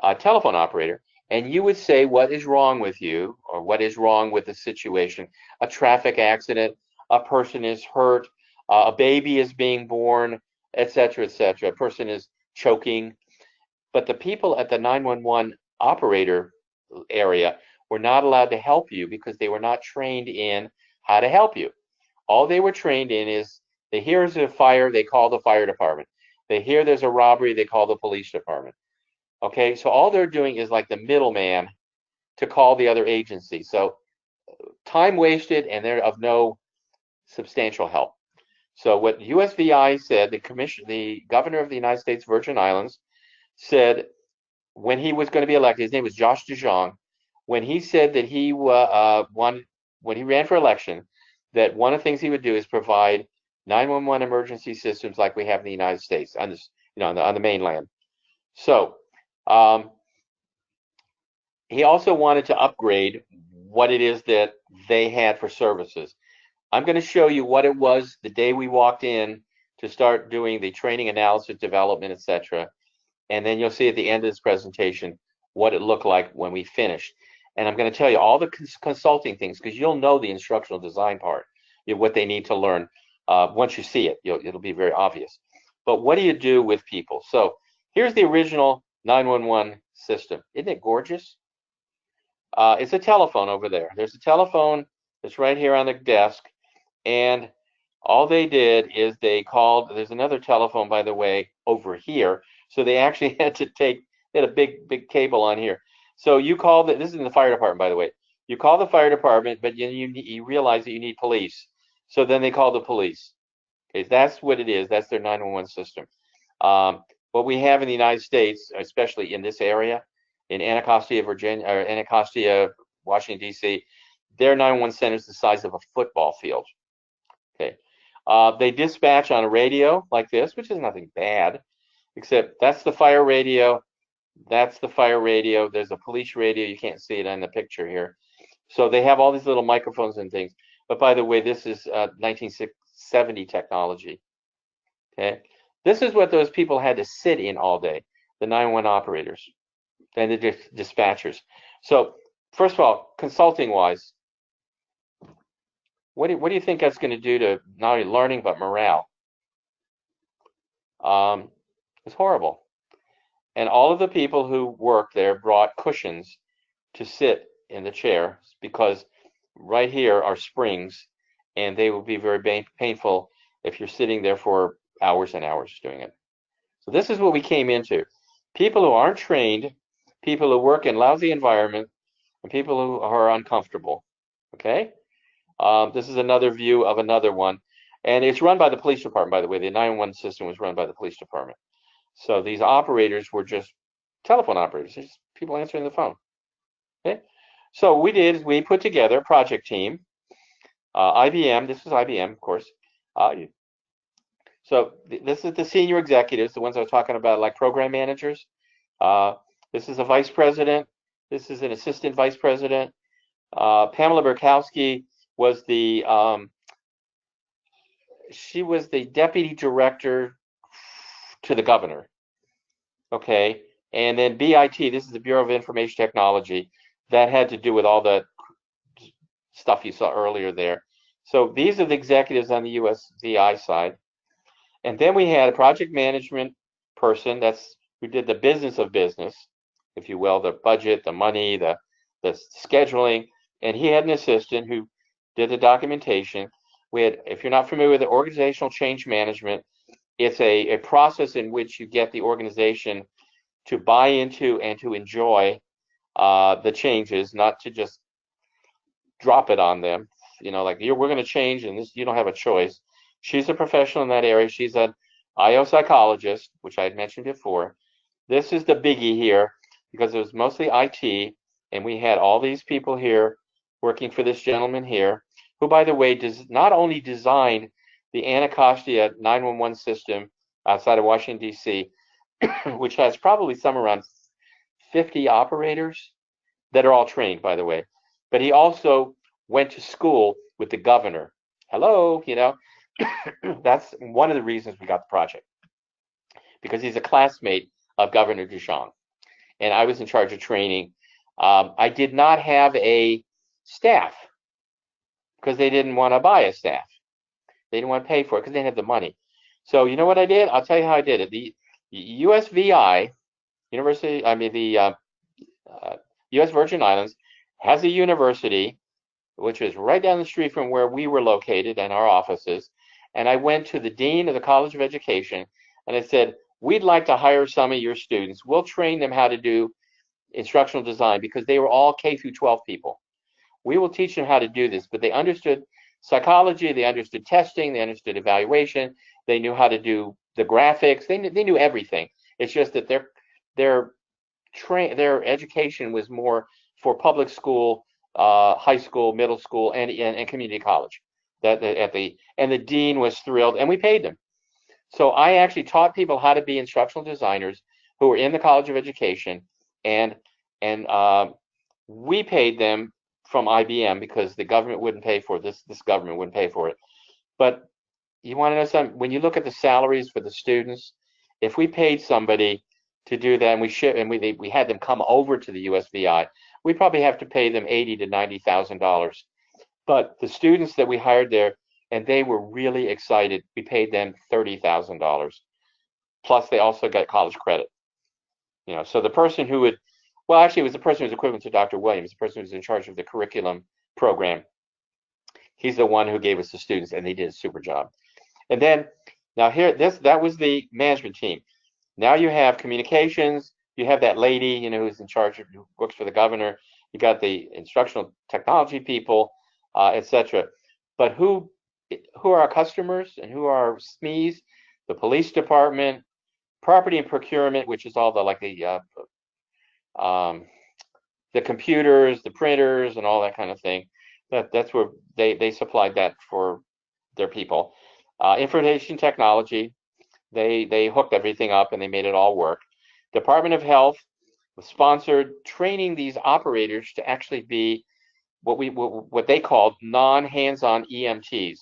a telephone operator, and you would say what is wrong with you or what is wrong with the situation. A traffic accident, a person is hurt, a baby is being born, etc., etc. A person is choking. But the people at the 911 operator area were not allowed to help you because they were not trained in how to help you. All they were trained in is they hear there's a fire, they call the fire department. They hear there's a robbery, they call the police department. Okay, so all they're doing is like the middleman to call the other agency. So time wasted, and they're of no substantial help. So what USVI said, the governor of the United States Virgin Islands said when he was going to be elected, his name was Josh DeJong, when he said that he when he ran for election, that one of the things he would do is provide 911 emergency systems like we have in the United States on this, on the mainland. So he also wanted to upgrade what it is that they had for services. I'm going to show you what it was the day we walked in to start doing the training, analysis, development, etc. And then you'll see at the end of this presentation what it looked like when we finished. And I'm going to tell you all the consulting things, because you'll know the instructional design part, what they need to learn. Once you see it, it'll be very obvious. But what do you do with people? So here's the original 911 system. Isn't it gorgeous? It's a telephone over there. There's a telephone that's right here on the desk. And all they did is they called, there's another telephone, by the way, over here. So they actually had to they had a big cable on here. So you call this is in the fire department, by the way. You call the fire department, but you realize that you need police. So then they call the police. Okay, that's what it is. That's their 911 system. What we have in the United States, especially in this area, in Anacostia, Virginia, or Anacostia, Washington, D.C., their 911 center is the size of a football field. Okay, they dispatch on a radio like this, which is nothing bad, except that's the fire radio. That's the fire radio. There's a police radio. You can't see it on the picture here. So they have all these little microphones and things. But by the way, this is 1970 technology. Okay, this is what those people had to sit in all day, the 911 operators and the dispatchers. So first of all, consulting wise, what do you think that's going to do to not only learning but morale? It's horrible. And all of the people who work there brought cushions to sit in the chair because right here are springs, and they will be very painful if you're sitting there for hours and hours doing it. So this is what we came into. People who aren't trained, people who work in lousy environment, and people who are uncomfortable. Okay? This is another view of another one. And it's run by the police department, by the way. The 911 system was run by the police department. So these operators were just telephone operators, just people answering the phone. Okay? So what we did is we put together a project team. IBM, this is IBM, of course. So this is the senior executives, the ones I was talking about, like program managers. This is a vice president. This is an assistant vice president. Pamela Burkowski was she was the deputy director to the governor. Okay, and then BIT, this is the Bureau of Information Technology, that had to do with all the stuff you saw earlier there. So these are the executives on the USVI side. And then we had a project management person who did the business of business, if you will, the budget, the money, the scheduling, and he had an assistant who did the documentation. We had, if you're not familiar with the organizational change management, it's a process in which you get the organization to buy into and to enjoy the changes, not to just drop it on them. You know, like we're going to change, and you don't have a choice. She's a professional in that area. She's an IO psychologist, which I had mentioned before. This is the biggie here because it was mostly IT, and we had all these people here working for this gentleman here, who, by the way, does not only design the Anacostia 911 system outside of Washington, D.C., which has probably somewhere around 50 operators that are all trained, by the way. But he also went to school with the governor. Hello, you know, that's one of the reasons we got the project, because he's a classmate of Governor Duchamp, and I was in charge of training. I did not have a staff because they didn't want to buy a staff. They didn't want to pay for it because they didn't have the money. So you know what I did? I'll tell you how I did it. The USVI, the U.S. Virgin Islands, has a university, which is right down the street from where we were located and our offices. And I went to the dean of the College of Education, and I said, we'd like to hire some of your students. We'll train them how to do instructional design, because they were all K through 12 people. We will teach them how to do this, but they understood psychology, they understood testing, they understood evaluation, they knew how to do the graphics, they knew everything. It's just that their education was more for public school, high school, middle school, and community college. And the dean was thrilled, and we paid them. So I actually taught people how to be instructional designers who were in the College of Education, and we paid them from IBM because the government wouldn't pay for it. This government wouldn't pay for it. But you want to know something? When you look at the salaries for the students, if we paid somebody to do that, and we had them come over to the USVI, we probably have to pay them $80,000 to $90,000. But the students that we hired there, and they were really excited, we paid them $30,000. Plus, they also got college credit. You know, so the person who would, well, actually, it was the person who was equivalent to Dr. Williams, the person who was in charge of the curriculum program. He's the one who gave us the students, and they did a super job. And then, now here, that was the management team. Now you have communications. You have that lady, you know, who's in charge of, who works for the governor. You got the instructional technology people, etc. But who are our customers and who are our SMEs? The police department, property and procurement, which is all the the computers, the printers, and all that kind of thing. That's where they supplied that for their people. Information technology, they hooked everything up and they made it all work. Department of Health sponsored training these operators to actually be what they called non-hands-on EMTs.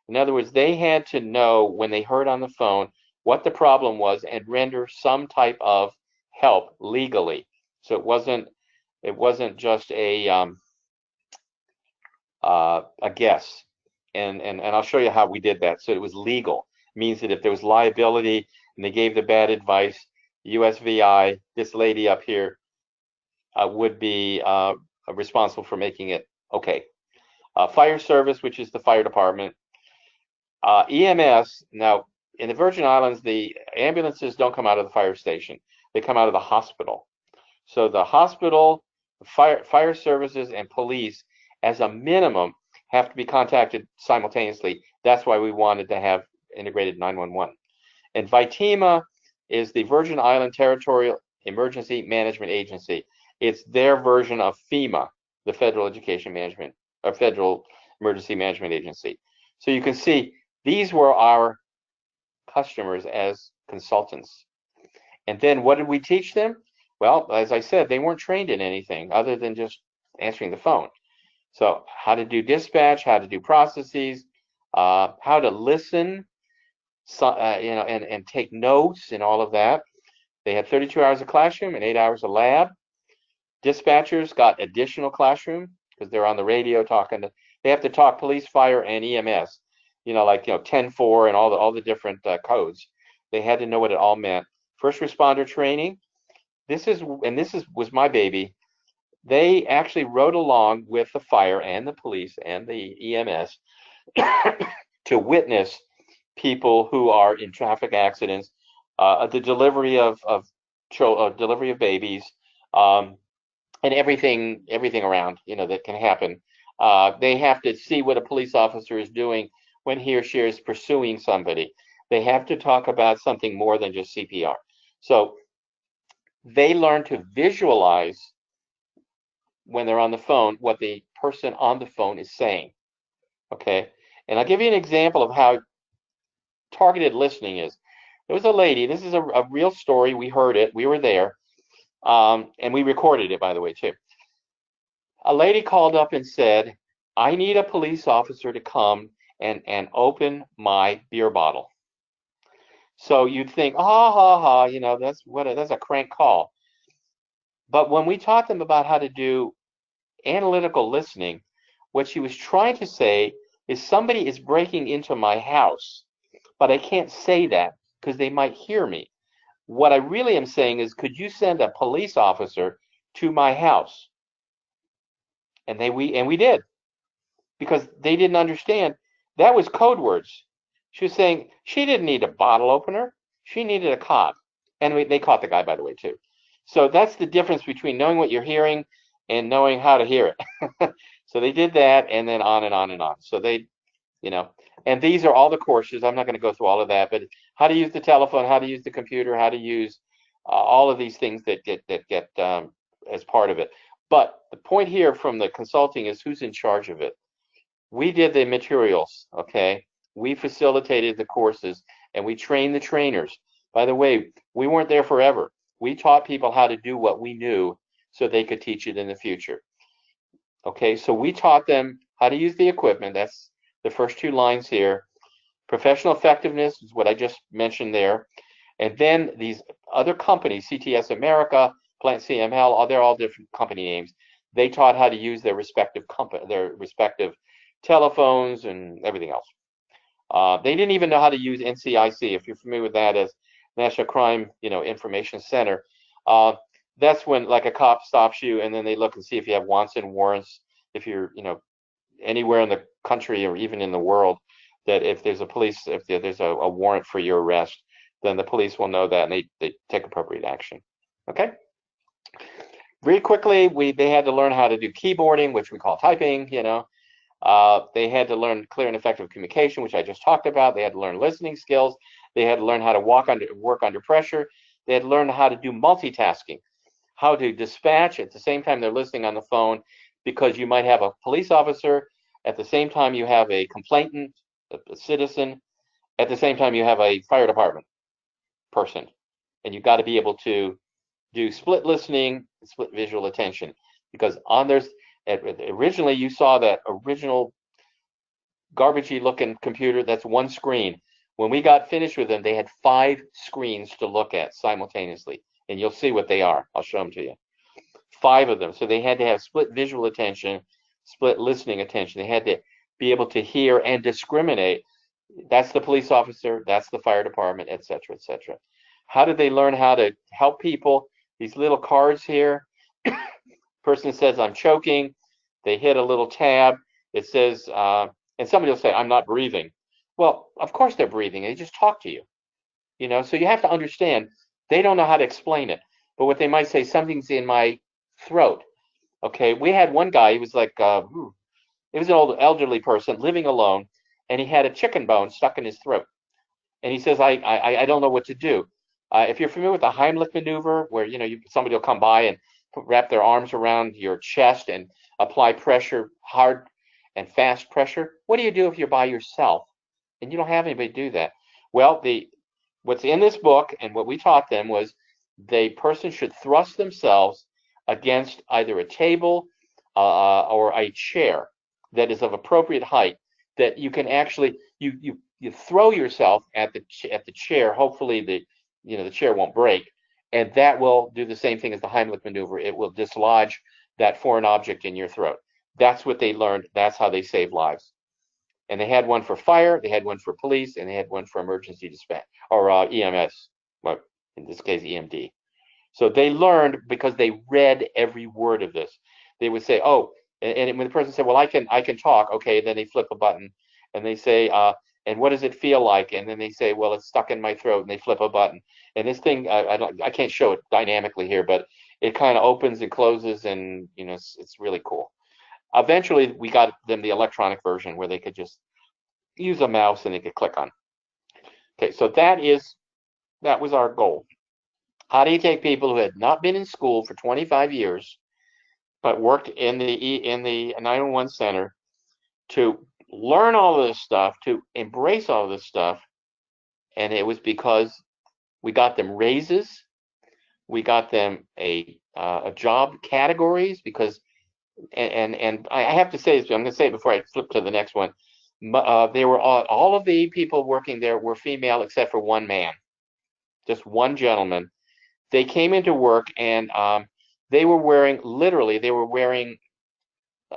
In other words, they had to know when they heard on the phone what the problem was and render some type of help legally. So it wasn't It wasn't just a guess. And I'll show you how we did that. So it was legal. It means that if there was liability and they gave the bad advice, USVI, this lady up here, would be responsible for making it okay. Fire service, which is the fire department. EMS, now in the Virgin Islands, the ambulances don't come out of the fire station. They come out of the hospital. So the hospital, fire services, and police, as a minimum, have to be contacted simultaneously. That's why we wanted to have integrated 911. And VITEMA is the Virgin Island Territorial Emergency Management Agency. It's their version of FEMA, the Federal Education Management, or Federal Emergency Management Agency. So you can see these were our customers as consultants. And then what did we teach them? Well, as I said, they weren't trained in anything other than just answering the phone. So how to do dispatch, how to do processes, how to listen, and take notes and all of that. They had 32 hours of classroom and 8 hours of lab. Dispatchers got additional classroom because they're on the radio talking to. They have to talk police, fire, and EMS. Like 10-4 and all the different codes. They had to know what it all meant. First responder training. This was my baby. They actually rode along with the fire and the police and the EMS to witness people who are in traffic accidents, the delivery of babies, and everything around that can happen. They have to see what a police officer is doing when he or she is pursuing somebody. They have to talk about something more than just CPR. So they learn to visualize when they're on the phone what the person on the phone is saying. Okay, and I'll give you an example of how targeted listening is. There was a lady, this is a real story, we heard it, we were there, and we recorded it, by the way, too. A lady called up and said, I need a police officer to come and open my beer bottle. So you'd think, that's a crank call. But when we taught them about how to do analytical listening, what she was trying to say is somebody is breaking into my house, but I can't say that because they might hear me. What I really am saying is, could you send a police officer to my house? And we did, because they didn't understand. That was code words. She was saying she didn't need a bottle opener. She needed a cop. And they caught the guy, by the way, too. So that's the difference between knowing what you're hearing and knowing how to hear it. So they did that, and then on and on and on. So they, and these are all the courses. I'm not going to go through all of that, but how to use the telephone, how to use the computer, how to use all of these things that get as part of it. But the point here from the consulting is who's in charge of it. We did the materials, okay? We facilitated the courses, and we trained the trainers. By the way, we weren't there forever. We taught people how to do what we knew so they could teach it in the future. Okay, so we taught them how to use the equipment. That's the first two lines here. Professional effectiveness is what I just mentioned there. And then these other companies, CTS America, Plant CML, they're all different company names. They taught how to use their respective telephones and everything else. They didn't even know how to use NCIC, if you're familiar with that as National Crime, Information Center. That's when like a cop stops you and then they look and see if you have wants and warrants, if you're, anywhere in the country or even in the world, that if there's a warrant for your arrest, then the police will know that and they take appropriate action. Okay. Very quickly, they had to learn how to do keyboarding, which we call typing, They had to learn clear and effective communication, which I just talked about. They had to learn listening skills. They had to learn how to work under pressure. They had to learn how to do multitasking, how to dispatch at the same time they're listening on the phone, because you might have a police officer, at the same time you have a complainant, a citizen, at the same time you have a fire department person. And you've got to be able to do split listening, split visual attention, because originally you saw that original garbagey looking computer, that's one screen. When we got finished with them, they had 5 screens to look at simultaneously, and you'll see what they are. I'll show them to you. 5 of them. So they had to have split visual attention, split listening attention. They had to be able to hear and discriminate. That's the police officer, that's the fire department, et cetera, et cetera. How did they learn how to help people? These little cards here. Person says, I'm choking. They hit a little tab. It says, and somebody will say, I'm not breathing. Well, of course they're breathing. They just talk to you. You know, so you have to understand, they don't know how to explain it. But what they might say, something's in my throat. Okay, we had one guy, he was like, he was an old elderly person living alone, and he had a chicken bone stuck in his throat. And he says, I don't know what to do. If you're familiar with the Heimlich maneuver, where somebody will come by and wrap their arms around your chest and apply pressure, hard and fast pressure, what do you do if you're by yourself and you don't have anybody to do that? Well, what's in this book and what we taught them was the person should thrust themselves against either a table or a chair that is of appropriate height, that you can actually you throw yourself at the chair. Hopefully the chair won't break, and that will do the same thing as the Heimlich maneuver. It will dislodge that foreign object in your throat. That's what they learned. That's how they save lives. And they had one for fire, they had one for police, and they had one for emergency dispatch or EMS, well, in this case EMD. So they learned because they read every word of this. They would say, oh, and when the person said, well, I can talk, okay, then they flip a button and they say, and what does it feel like? And then they say, well, it's stuck in my throat, and they flip a button. And this thing, I can't show it dynamically here, but it kind of opens and closes, and it's really cool. Eventually, we got them the electronic version where they could just use a mouse and they could click on. Okay, so that was our goal. How do you take people who had not been in school for 25 years, but worked in the 911 center, to learn all of this stuff, to embrace all of this stuff? And it was because we got them raises, we got them a job categories, because and I have to say this, I'm going to say it before I flip to the next one. They were all of the people working there were female except for one man, just one gentleman. They came into work, and they were wearing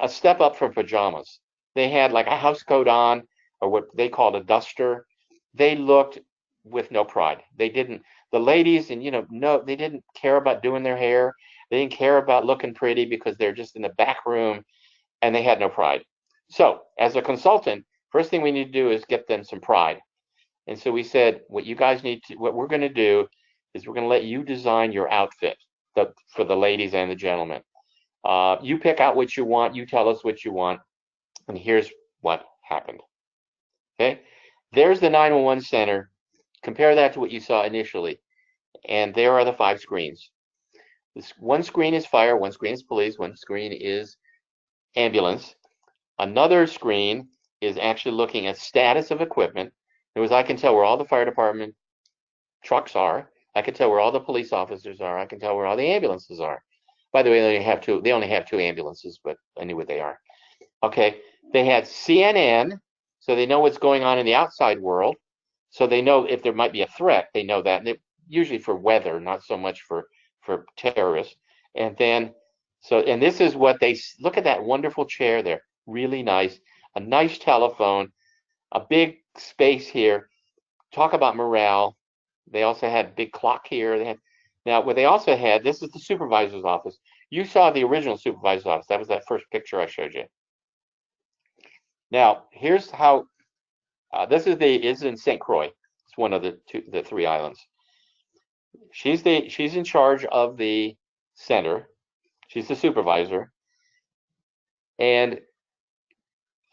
a step up from pajamas. They had like a house coat on, or what they called a duster. They looked with no pride. They didn't. The ladies, and they didn't care about doing their hair. They didn't care about looking pretty because they're just in the back room, and they had no pride. So as a consultant, first thing we need to do is get them some pride. And so we said, what we're going to do is we're going to let you design your outfit for the ladies and the gentlemen. You pick out what you want. You tell us what you want. And here's what happened. Okay. There's the 911 center. Compare that to what you saw initially. And there are the 5 screens. One screen is fire, one screen is police, one screen is ambulance. Another screen is actually looking at status of equipment. In other words, I can tell where all the fire department trucks are. I can tell where all the police officers are. I can tell where all the ambulances are. By the way, they only have 2 ambulances, but I knew what they are. Okay, they had CNN, so they know what's going on in the outside world. So they know if there might be a threat, they know that. And usually for weather, not so much for terrorists. And then, and this is what look at that wonderful chair there, really nice, a nice telephone, a big space here. Talk about morale. They also had a big clock here. Now what they also had, this is the supervisor's office. You saw the original supervisor's office. That was that first picture I showed you. Now here's how. This is in St. Croix. It's one of the 3 islands. She's in charge of the center. She's the supervisor, and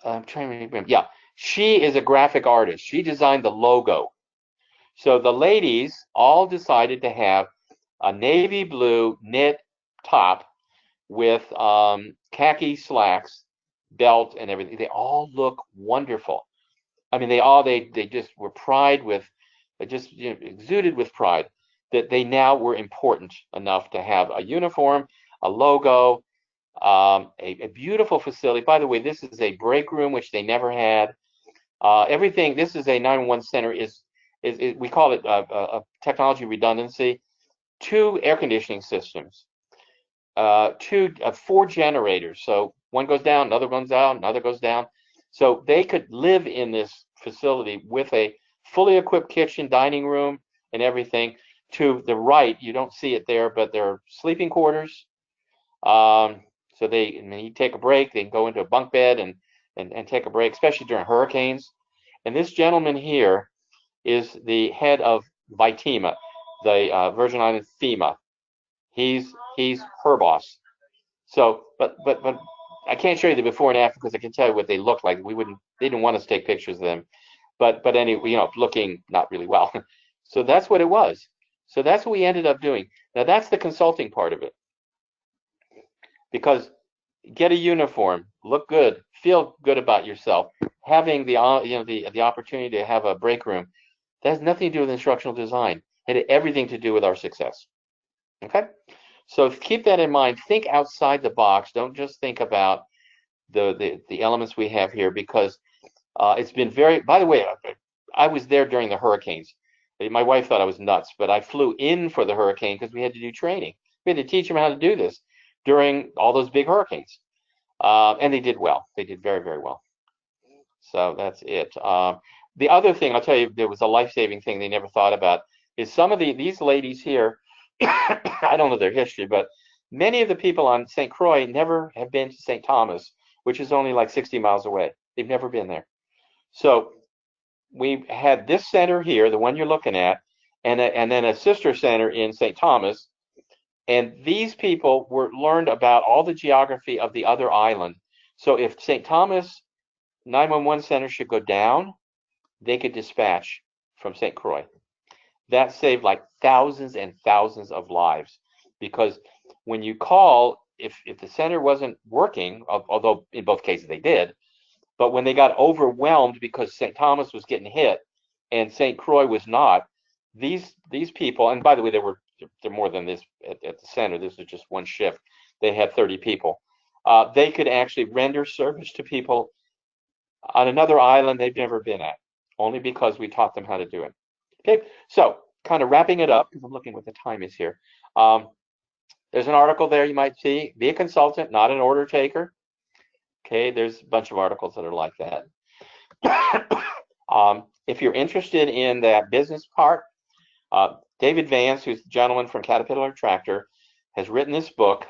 I'm trying to remember. Yeah, she is a graphic artist. She designed the logo. So the ladies all decided to have a navy blue knit top with khaki slacks, belt, and everything. They all look wonderful. I mean, they just were exuded with pride that they now were important enough to have a uniform, a logo, a beautiful facility. By the way, this is a break room, which they never had. Everything. This is a 911 center. Is we call it a technology redundancy. 2 air conditioning systems. four generators. So one goes down, another goes down, another goes down. So they could live in this facility with a fully equipped kitchen, dining room, and everything. To the right, you don't see it there, but there are sleeping quarters. So when you take a break, they can go into a bunk bed and take a break, especially during hurricanes. And this gentleman here is the head of VITEMA, the Virgin Islands FEMA. He's her boss. So, but I can't show you the before and after because I can tell you what they look like. They didn't want us to take pictures of them, but anyway, looking not really well. So that's what it was. So that's what we ended up doing. Now that's the consulting part of it. Because get a uniform, look good, feel good about yourself, having the opportunity to have a break room, that has nothing to do with instructional design. It had everything to do with our success. Okay? So keep that in mind. Think outside the box. Don't just think about the elements we have here, because it's been very, by the way, I was there during the hurricanes. My wife thought I was nuts, but I flew in for the hurricane because we had to do training. We had to teach them how to do this during all those big hurricanes. And they did well. They did very, very well. So that's it. The other thing I'll tell you, there was a life-saving thing they never thought about, is some of these ladies here, I don't know their history, but many of the people on St. Croix never have been to St. Thomas, which is only like 60 miles away. They've never been there. So we had this center here, the one you're looking at, and then a sister center in St. Thomas. And these people learned about all the geography of the other island. So if St. Thomas 911 center should go down, they could dispatch from St. Croix. That saved like thousands and thousands of lives, because when you call, if the center wasn't working, although in both cases they did, but when they got overwhelmed because St. Thomas was getting hit and St. Croix was not, these people, and by the way, they're more than this at the center. This is just one shift. They had 30 people. They could actually render service to people on another island they've never been at, only because we taught them how to do it. Okay, so kind of wrapping it up, because I'm looking what the time is here. There's an article there you might see. Be a consultant, not an order taker. Okay, there's a bunch of articles that are like that. If you're interested in that business part, David Vance, who's the gentleman from Caterpillar Tractor, has written this book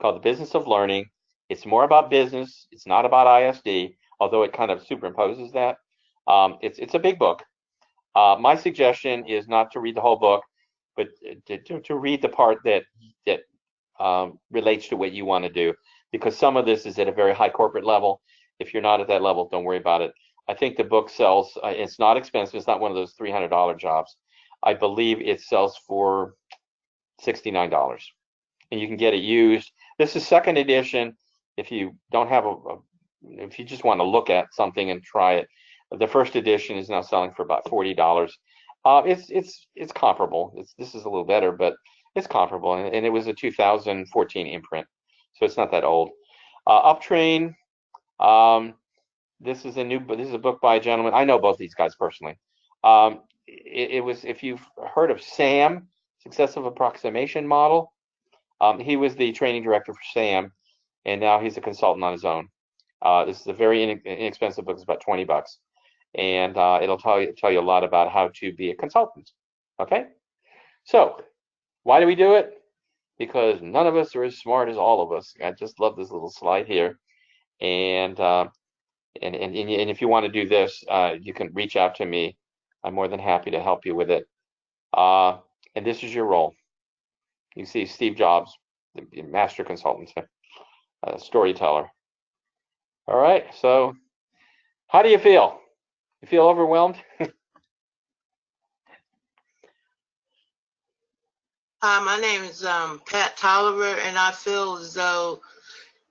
called The Business of Learning. It's more about business. It's not about ISD, although it kind of superimposes that. It's a big book. My suggestion is not to read the whole book, but to read the part that relates to what you want to do, because some of this is at a very high corporate level. If you're not at that level, don't worry about it. I think the book sells, it's not expensive. It's not one of those $300 jobs. I believe it sells for $69, and you can get it used. This is second edition. If you don't have if you just want to look at something and try it, the first edition is now selling for about $40. It's comparable. This is a little better, but it's comparable, and it was a 2014 imprint, so it's not that old. Uptrain. This is a book by a gentleman. I know both these guys personally. It was, if you've heard of SAM, Successive Approximation Model, he was the training director for SAM, and now he's a consultant on his own. This is a very inexpensive book. It's about $20, and it'll tell you a lot about how to be a consultant. Okay, so why do we do it? Because none of us are as smart as all of us. I just love this little slide here, and if you want to do this, you can reach out to me. I'm more than happy to help you with it. And this is your role. You see Steve Jobs, the master consultant, storyteller. All right, so how do you feel? You feel overwhelmed? My name is Pat Tolliver, and I feel as though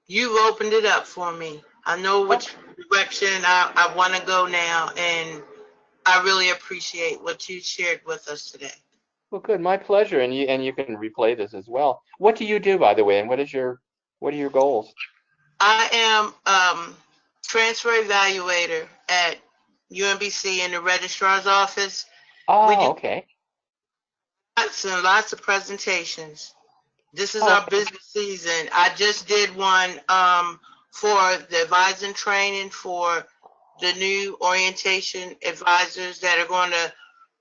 you've opened it up for me. I know which direction I want to go now, and I really appreciate what you shared with us today. Well, good, my pleasure, and you can replay this as well. What do you do, by the way, and what are your goals? I am transfer evaluator at UMBC in the registrar's office. Oh, okay. Lots and lots of presentations. This is our busy season. I just did one for the advising training for the new orientation advisors that are going to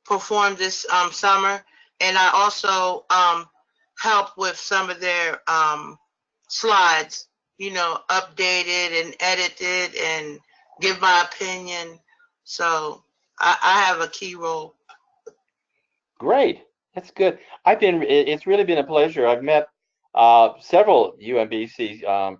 perform this summer. And I also help with some of their slides, you know, updated and edited and give my opinion. So I have a key role. Great. That's good. It's really been a pleasure. I've met several UMBC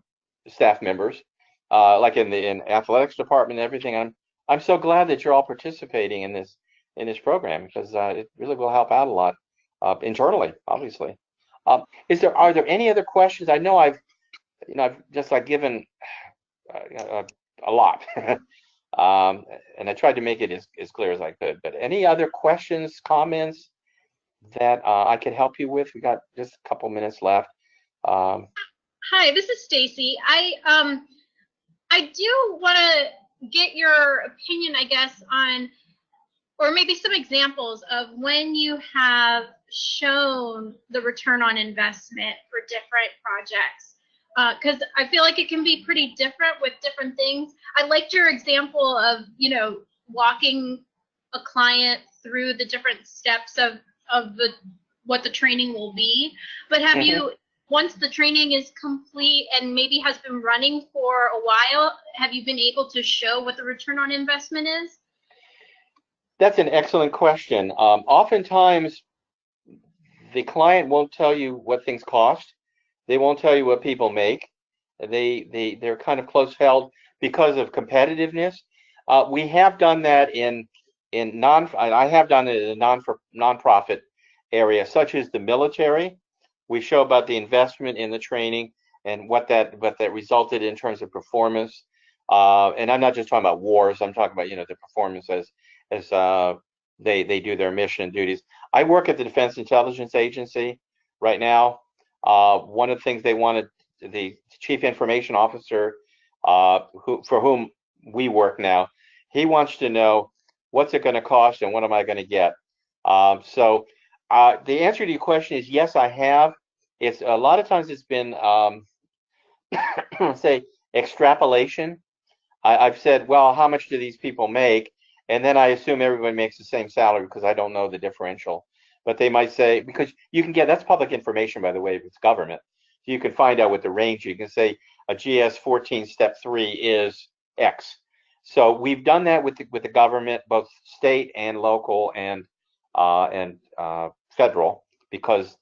staff members, like in athletics department and everything. I'm so glad that you're all participating in this program because it really will help out a lot internally, obviously. Are there any other questions? I know I've just like given a lot, and I tried to make it as clear as I could. But any other questions, comments that I could help you with? We got just a couple minutes left. Hi, this is Stacy. I do want to get your opinion, I guess, on, or maybe some examples of when you have shown the return on investment for different projects. Because I feel like it can be pretty different with different things. I liked your example of, you know, walking a client through the different steps of what the training will be. But have you, once the training is complete and maybe has been running for a while, have you been able to show what the return on investment is? That's an excellent question. Oftentimes, the client won't tell you what things cost. They won't tell you what people make. They're kind of close held because of competitiveness. We have done that I have done it in a nonprofit area, such as the military. We show about the investment in the training and what that resulted in terms of performance. And I'm not just talking about wars. I'm talking about, you know, the performance as they do their mission duties. I work at the Defense Intelligence Agency right now. One of the things they wanted, the Chief Information Officer, for whom we work now, he wants to know what's it going to cost and what am I going to get. So the answer to your question is yes, I have. It's a lot of times it's been say extrapolation. I've said, well, how much do these people make? And then I assume everybody makes the same salary because I don't know the differential. But they might say, because you can get, that's public information, by the way, if it's government. So you can find out what the range, you can say a GS 14 step 3 is X. So we've done that with the government, both state and local and federal, because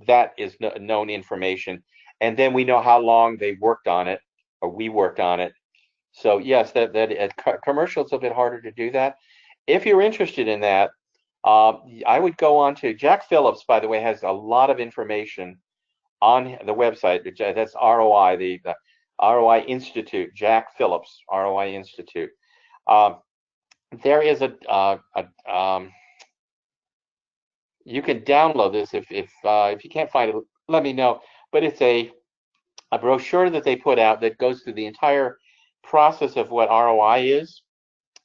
that is known information. And then we know how long they worked on it, or we worked on it. So yes, that commercial, it's a bit harder to do that. If you're interested in that, I would go on to Jack Phillips, by the way, has a lot of information on the website. That's ROI, the ROI Institute, Jack Phillips, ROI Institute. There is you can download this if you can't find it, let me know. But it's a brochure that they put out that goes through the entire process of what ROI is.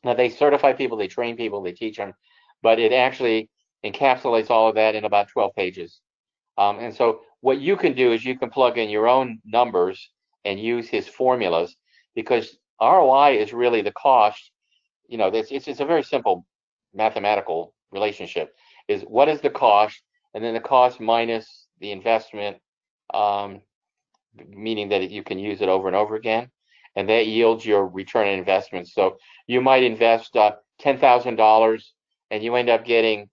Now they certify people, they train people, they teach them, but it actually encapsulates all of that in about 12 pages. And so what you can do is you can plug in your own numbers and use his formulas, because ROI is really the cost. You know, it's a very simple mathematical relationship. Is what is the cost, and then the cost minus the investment, meaning that you can use it over and over again, and that yields your return on investment. So you might invest $10,000 and you end up getting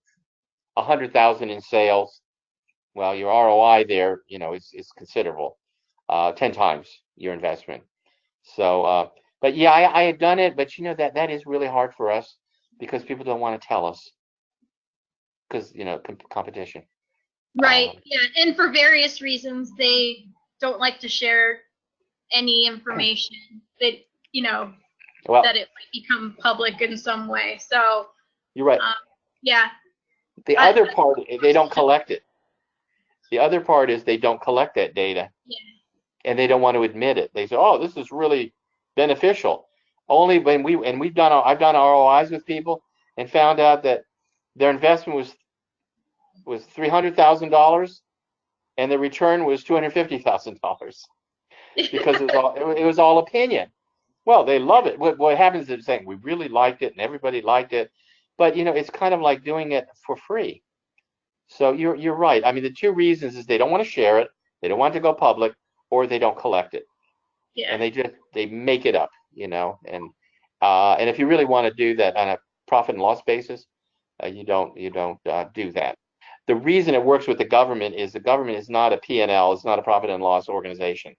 $100,000 in sales. Well, your ROI there, you know, is considerable, 10 times your investment. So, but yeah, I had done it, but you know that is really hard for us because people don't want to tell us because, you know, competition. Right. Yeah, and for various reasons, they don't like to share any information that, you know, well, that it might become public in some way. So you're right. Yeah. The other part, they don't collect it. The other part is they don't collect that data. Yeah. And they don't want to admit it. They say, "Oh, this is really beneficial." Only when I've done ROIs with people and found out that their investment was $300,000, and the return was $250,000 because it was all opinion. Well, they love it. What happens is saying we really liked it and everybody liked it, but it's kind of like doing it for free. So you're right. I mean, the two reasons is they don't want to share it, they don't want it to go public, or they don't collect it, Yeah. and they make it up, and if you really want to do that on a profit and loss basis, you don't do that. The reason it works with the government is not a P&L, it's not a profit and loss organization.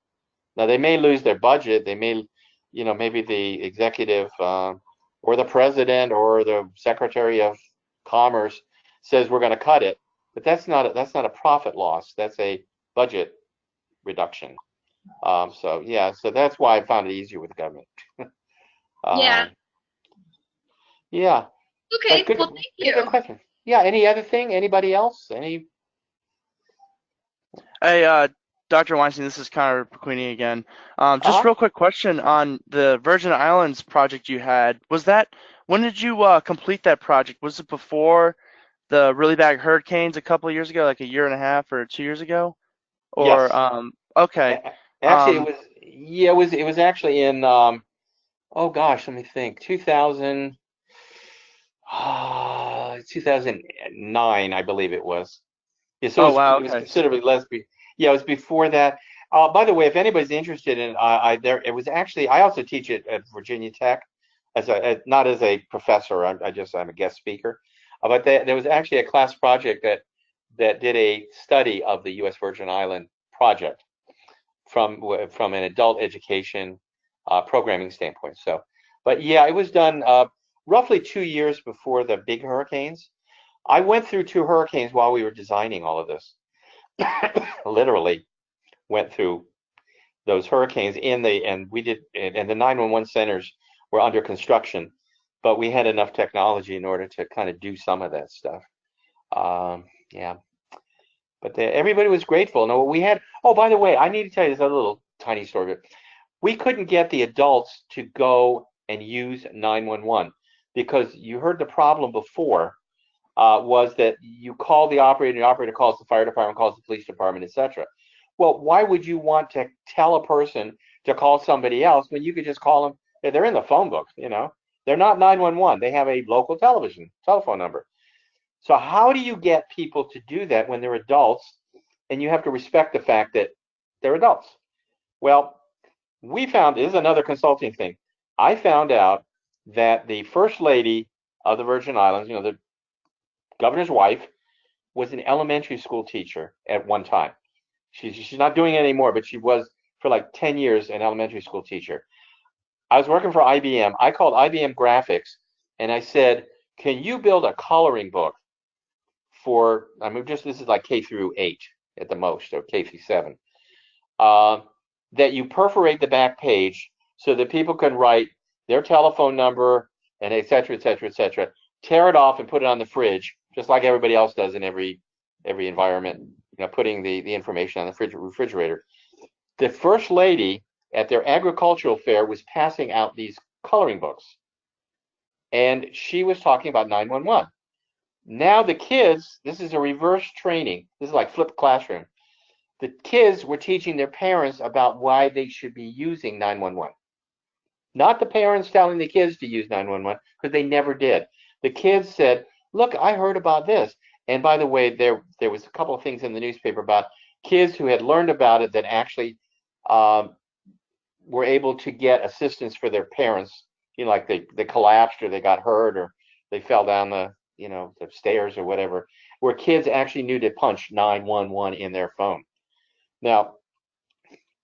Now they may lose their budget, they may, maybe the executive or the president or the secretary of commerce says we're going to cut it, but that's not a profit loss, that's a budget reduction. So that's why I found it easier with the government. Yeah. Yeah. Okay. Good, well, thank you. Good question. Yeah. Any other thing? Anybody else? Hey, Dr. Weinstein, this is Connor Queenie again. Just real quick question on the Virgin Islands project you had. When did you complete that project? Was it before the really bad hurricanes a couple of years ago, like a year and a half or 2 years ago? Or Yes. okay. Actually, it was actually in oh gosh, let me think. 2009, I believe it was. Yeah, so Oh wow, it was okay. considerably less. Yeah, it was before that. By the way, if anybody's interested in, it was actually, I also teach it at Virginia Tech not as a professor. I'm a guest speaker. But there was actually a class project that did a study of the U.S. Virgin Island project from an adult education programming standpoint. So, but yeah, it was done roughly 2 years before the big hurricanes. I went through 2 hurricanes while we were designing all of this. Literally went through those hurricanes and the 911 centers were under construction, but we had enough technology in order to kind of do some of that stuff. Yeah, but everybody was grateful. No, we had. Oh, by the way, I need to tell you this other little tiny story. We couldn't get the adults to go and use 911 because you heard the problem before. Was that you call the operator calls the fire department, calls the police department, etc. Well, why would you want to tell a person to call somebody else when you could just call them? They're in the phone book, They're not 911. They have a local telephone number. So how do you get people to do that when they're adults and you have to respect the fact that they're adults? Well, this is another consulting thing. I found out that the first lady of the Virgin Islands, the governor's wife, was an elementary school teacher at one time. She's not doing it anymore, but she was for like 10 years an elementary school teacher. I was working for IBM. I called IBM Graphics and I said, can you build a coloring book for, this is like K through 8 at the most, or K through 7, that you perforate the back page so that people can write their telephone number and et cetera, et cetera, et cetera, tear it off and put it on the fridge, just like everybody else does in every environment, putting the information on the refrigerator. The first lady at their agricultural fair was passing out these coloring books. And she was talking about 911. Now the kids, this is a reverse training. This is like flipped classroom. The kids were teaching their parents about why they should be using 911. Not the parents telling the kids to use 911, because they never did. The kids said, look, I heard about this. And by the way, there was a couple of things in the newspaper about kids who had learned about it that actually were able to get assistance for their parents. Like they collapsed or they got hurt or they fell down the stairs or whatever, where kids actually knew to punch 911 in their phone. Now,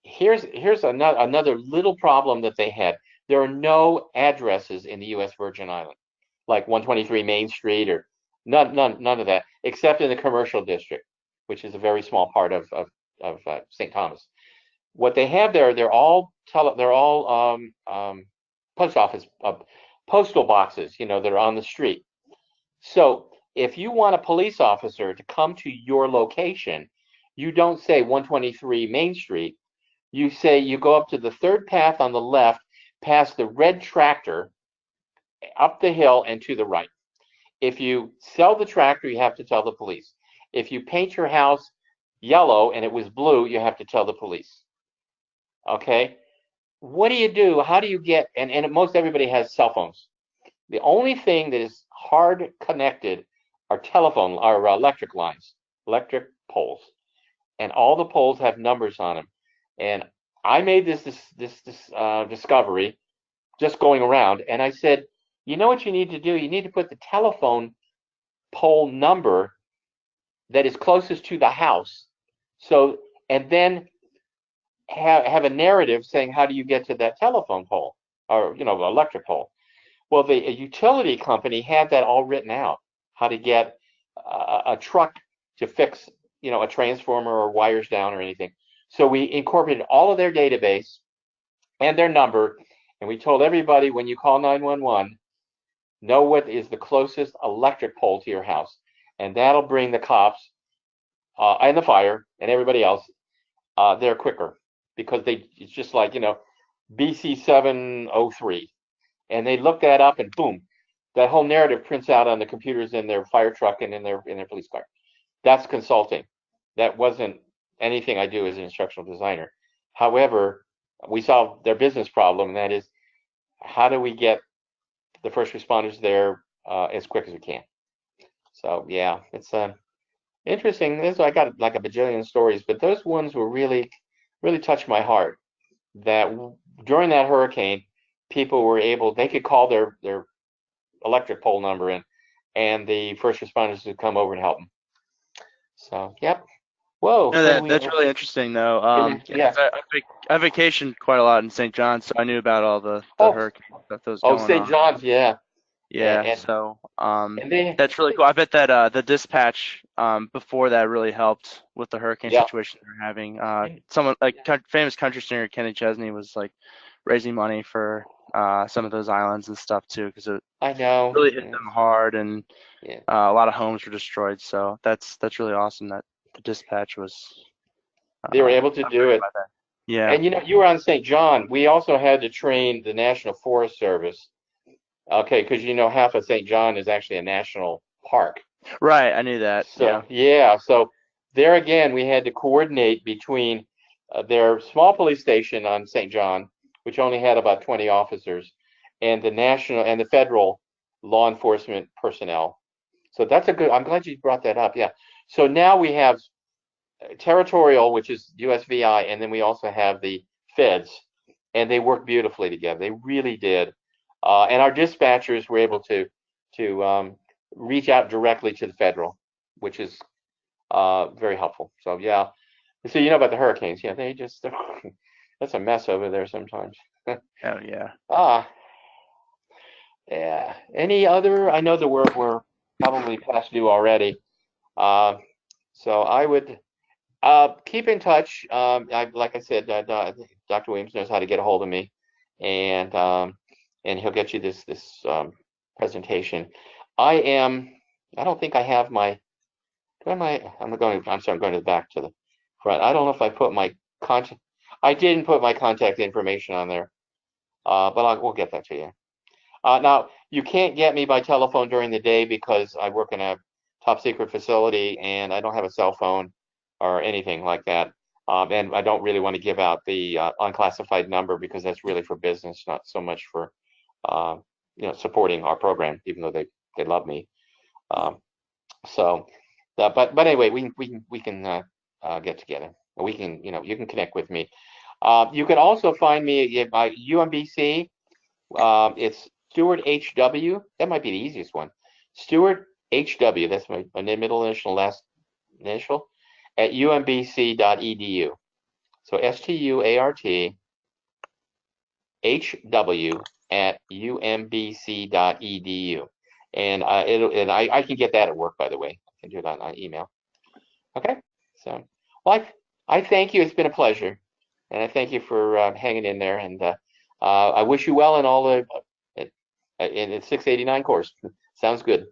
here's another little problem that they had. There are no addresses in the U.S. Virgin Islands, like 123 Main Street or none of that, except in the commercial district, which is a very small part of St. Thomas. What they have there, they're all post office postal boxes, that are on the street. So if you want a police officer to come to your location, you don't say 123 Main Street. You say you go up to the third path on the left, past the red tractor, up the hill and to the right. If you sell the tractor, you have to tell the police. If you paint your house yellow and it was blue, you have to tell the police. Okay? What do you do? How do you get, and most everybody has cell phones. The only thing that is hard connected are electric lines, electric poles. And all the poles have numbers on them. And I made this discovery just going around, and I said, you know what you need to do? You need to put the telephone pole number that is closest to the house. So, and then have a narrative saying, how do you get to that telephone pole or, electric pole? Well, the utility company had that all written out, how to get a truck to fix, a transformer or wires down or anything. So we incorporated all of their database and their number, and we told everybody, when you call 911, know what is the closest electric pole to your house. And that'll bring the cops and the fire and everybody else there quicker, because it's just like, BC 703. And they look that up, and boom, that whole narrative prints out on the computers in their fire truck and in their police car. That's consulting. That wasn't anything I do as an instructional designer. However, we solved their business problem, and that is, how do we get the first responders there as quick as we can? So yeah, it's interesting. I got like a bajillion stories, but those ones were really, really touched my heart. That during that hurricane, people were able, they could call their electric pole number in, and the first responders would come over and help them. So, yep. Whoa. No, So that's really interesting, though. yeah. I vacationed quite a lot in St. John's, so I knew about all the hurricane stuff that was going St. on. John's, yeah. Yeah, so that's really cool. I bet that the dispatch before that really helped with the hurricane situation they're having. Someone like famous country singer Kenny Chesney was like raising money for some of those islands and stuff too, because it really hit them hard, and a lot of homes were destroyed. So that's really awesome that the dispatch was. They were able to do it. Yeah. And you were on St. John. We also had to train the National Forest Service. Okay, because half of St. John is actually a national park. Right, I knew that. So so there again, we had to coordinate between their small police station on St. John, which only had about 20 officers, and the national and the federal law enforcement personnel. So that's I'm glad you brought that up. Yeah. So now we have territorial, which is USVI, and then we also have the feds, and they work beautifully together. They really did. And our dispatchers were able to reach out directly to the federal, which is very helpful. So yeah, so about the hurricanes. Yeah, that's a mess over there sometimes. Oh yeah. Yeah. Any other? I know that we're probably past due already. So I would keep in touch. Like I said, Dr. Williams knows how to get a hold of me, and he'll get you this presentation. I don't think I have my. I'm going to the back to the front. I don't know if I put my contact. I didn't put my contact information on there, but we'll get that to you. Now you can't get me by telephone during the day because I work in a top secret facility and I don't have a cell phone or anything like that. And I don't really want to give out the unclassified number because that's really for business, not so much for supporting our program, even though they love me. But anyway, we can get together. We can you can connect with me. You can also find me at UMBC. It's Stuart HW. That might be the easiest one. Stuart HW. That's my middle initial, last initial, at umbc.edu. So STUART HW at umbc.edu. And I can get that at work, by the way. I can do it on email. Okay. So, well, I thank you. It's been a pleasure, and I thank you for hanging in there. And I wish you well in all the in the 689 course. Sounds good.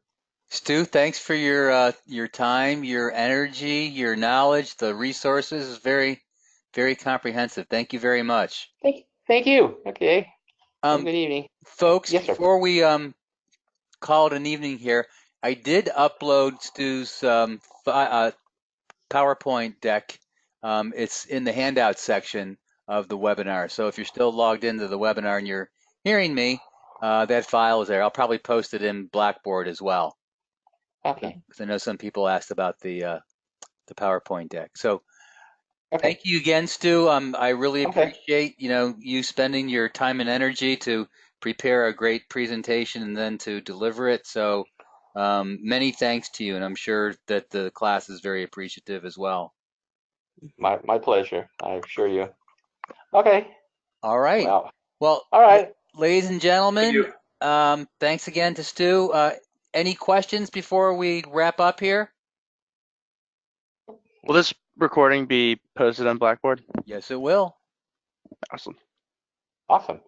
Stu, thanks for your time, your energy, your knowledge, the resources. Is very, very comprehensive. Thank you very much. Thank you. Okay. Good evening, folks. Yes, sir. Before we call it an evening here, I did upload Stu's PowerPoint deck. It's in the handout section of the webinar. So if you're still logged into the webinar and you're hearing me, that file is there. I'll probably post it in Blackboard as well. Okay. Because I know some people asked about the PowerPoint deck. So Okay. thank you again, Stu. I really Okay. appreciate you spending your time and energy to prepare a great presentation and then to deliver it. So many thanks to you, and I'm sure that the class is very appreciative as well. My pleasure. I assure you. Okay. All right. Well, all right. Ladies and gentlemen, thanks again to Stu. Any questions before we wrap up here? Will this recording be posted on Blackboard? Yes, it will. Awesome. Awesome.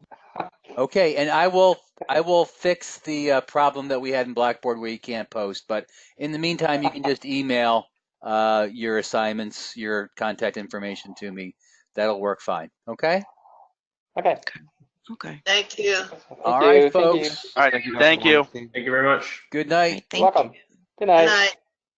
Okay, and I will fix the problem that we had in Blackboard where you can't post. But in the meantime, you can just email your assignments, your contact information to me. That'll work fine. Okay. Okay. Okay. Thank you. All right, folks. All right. Thank you. Thank you very much. Good night. All right, You're welcome. Good night. Good night.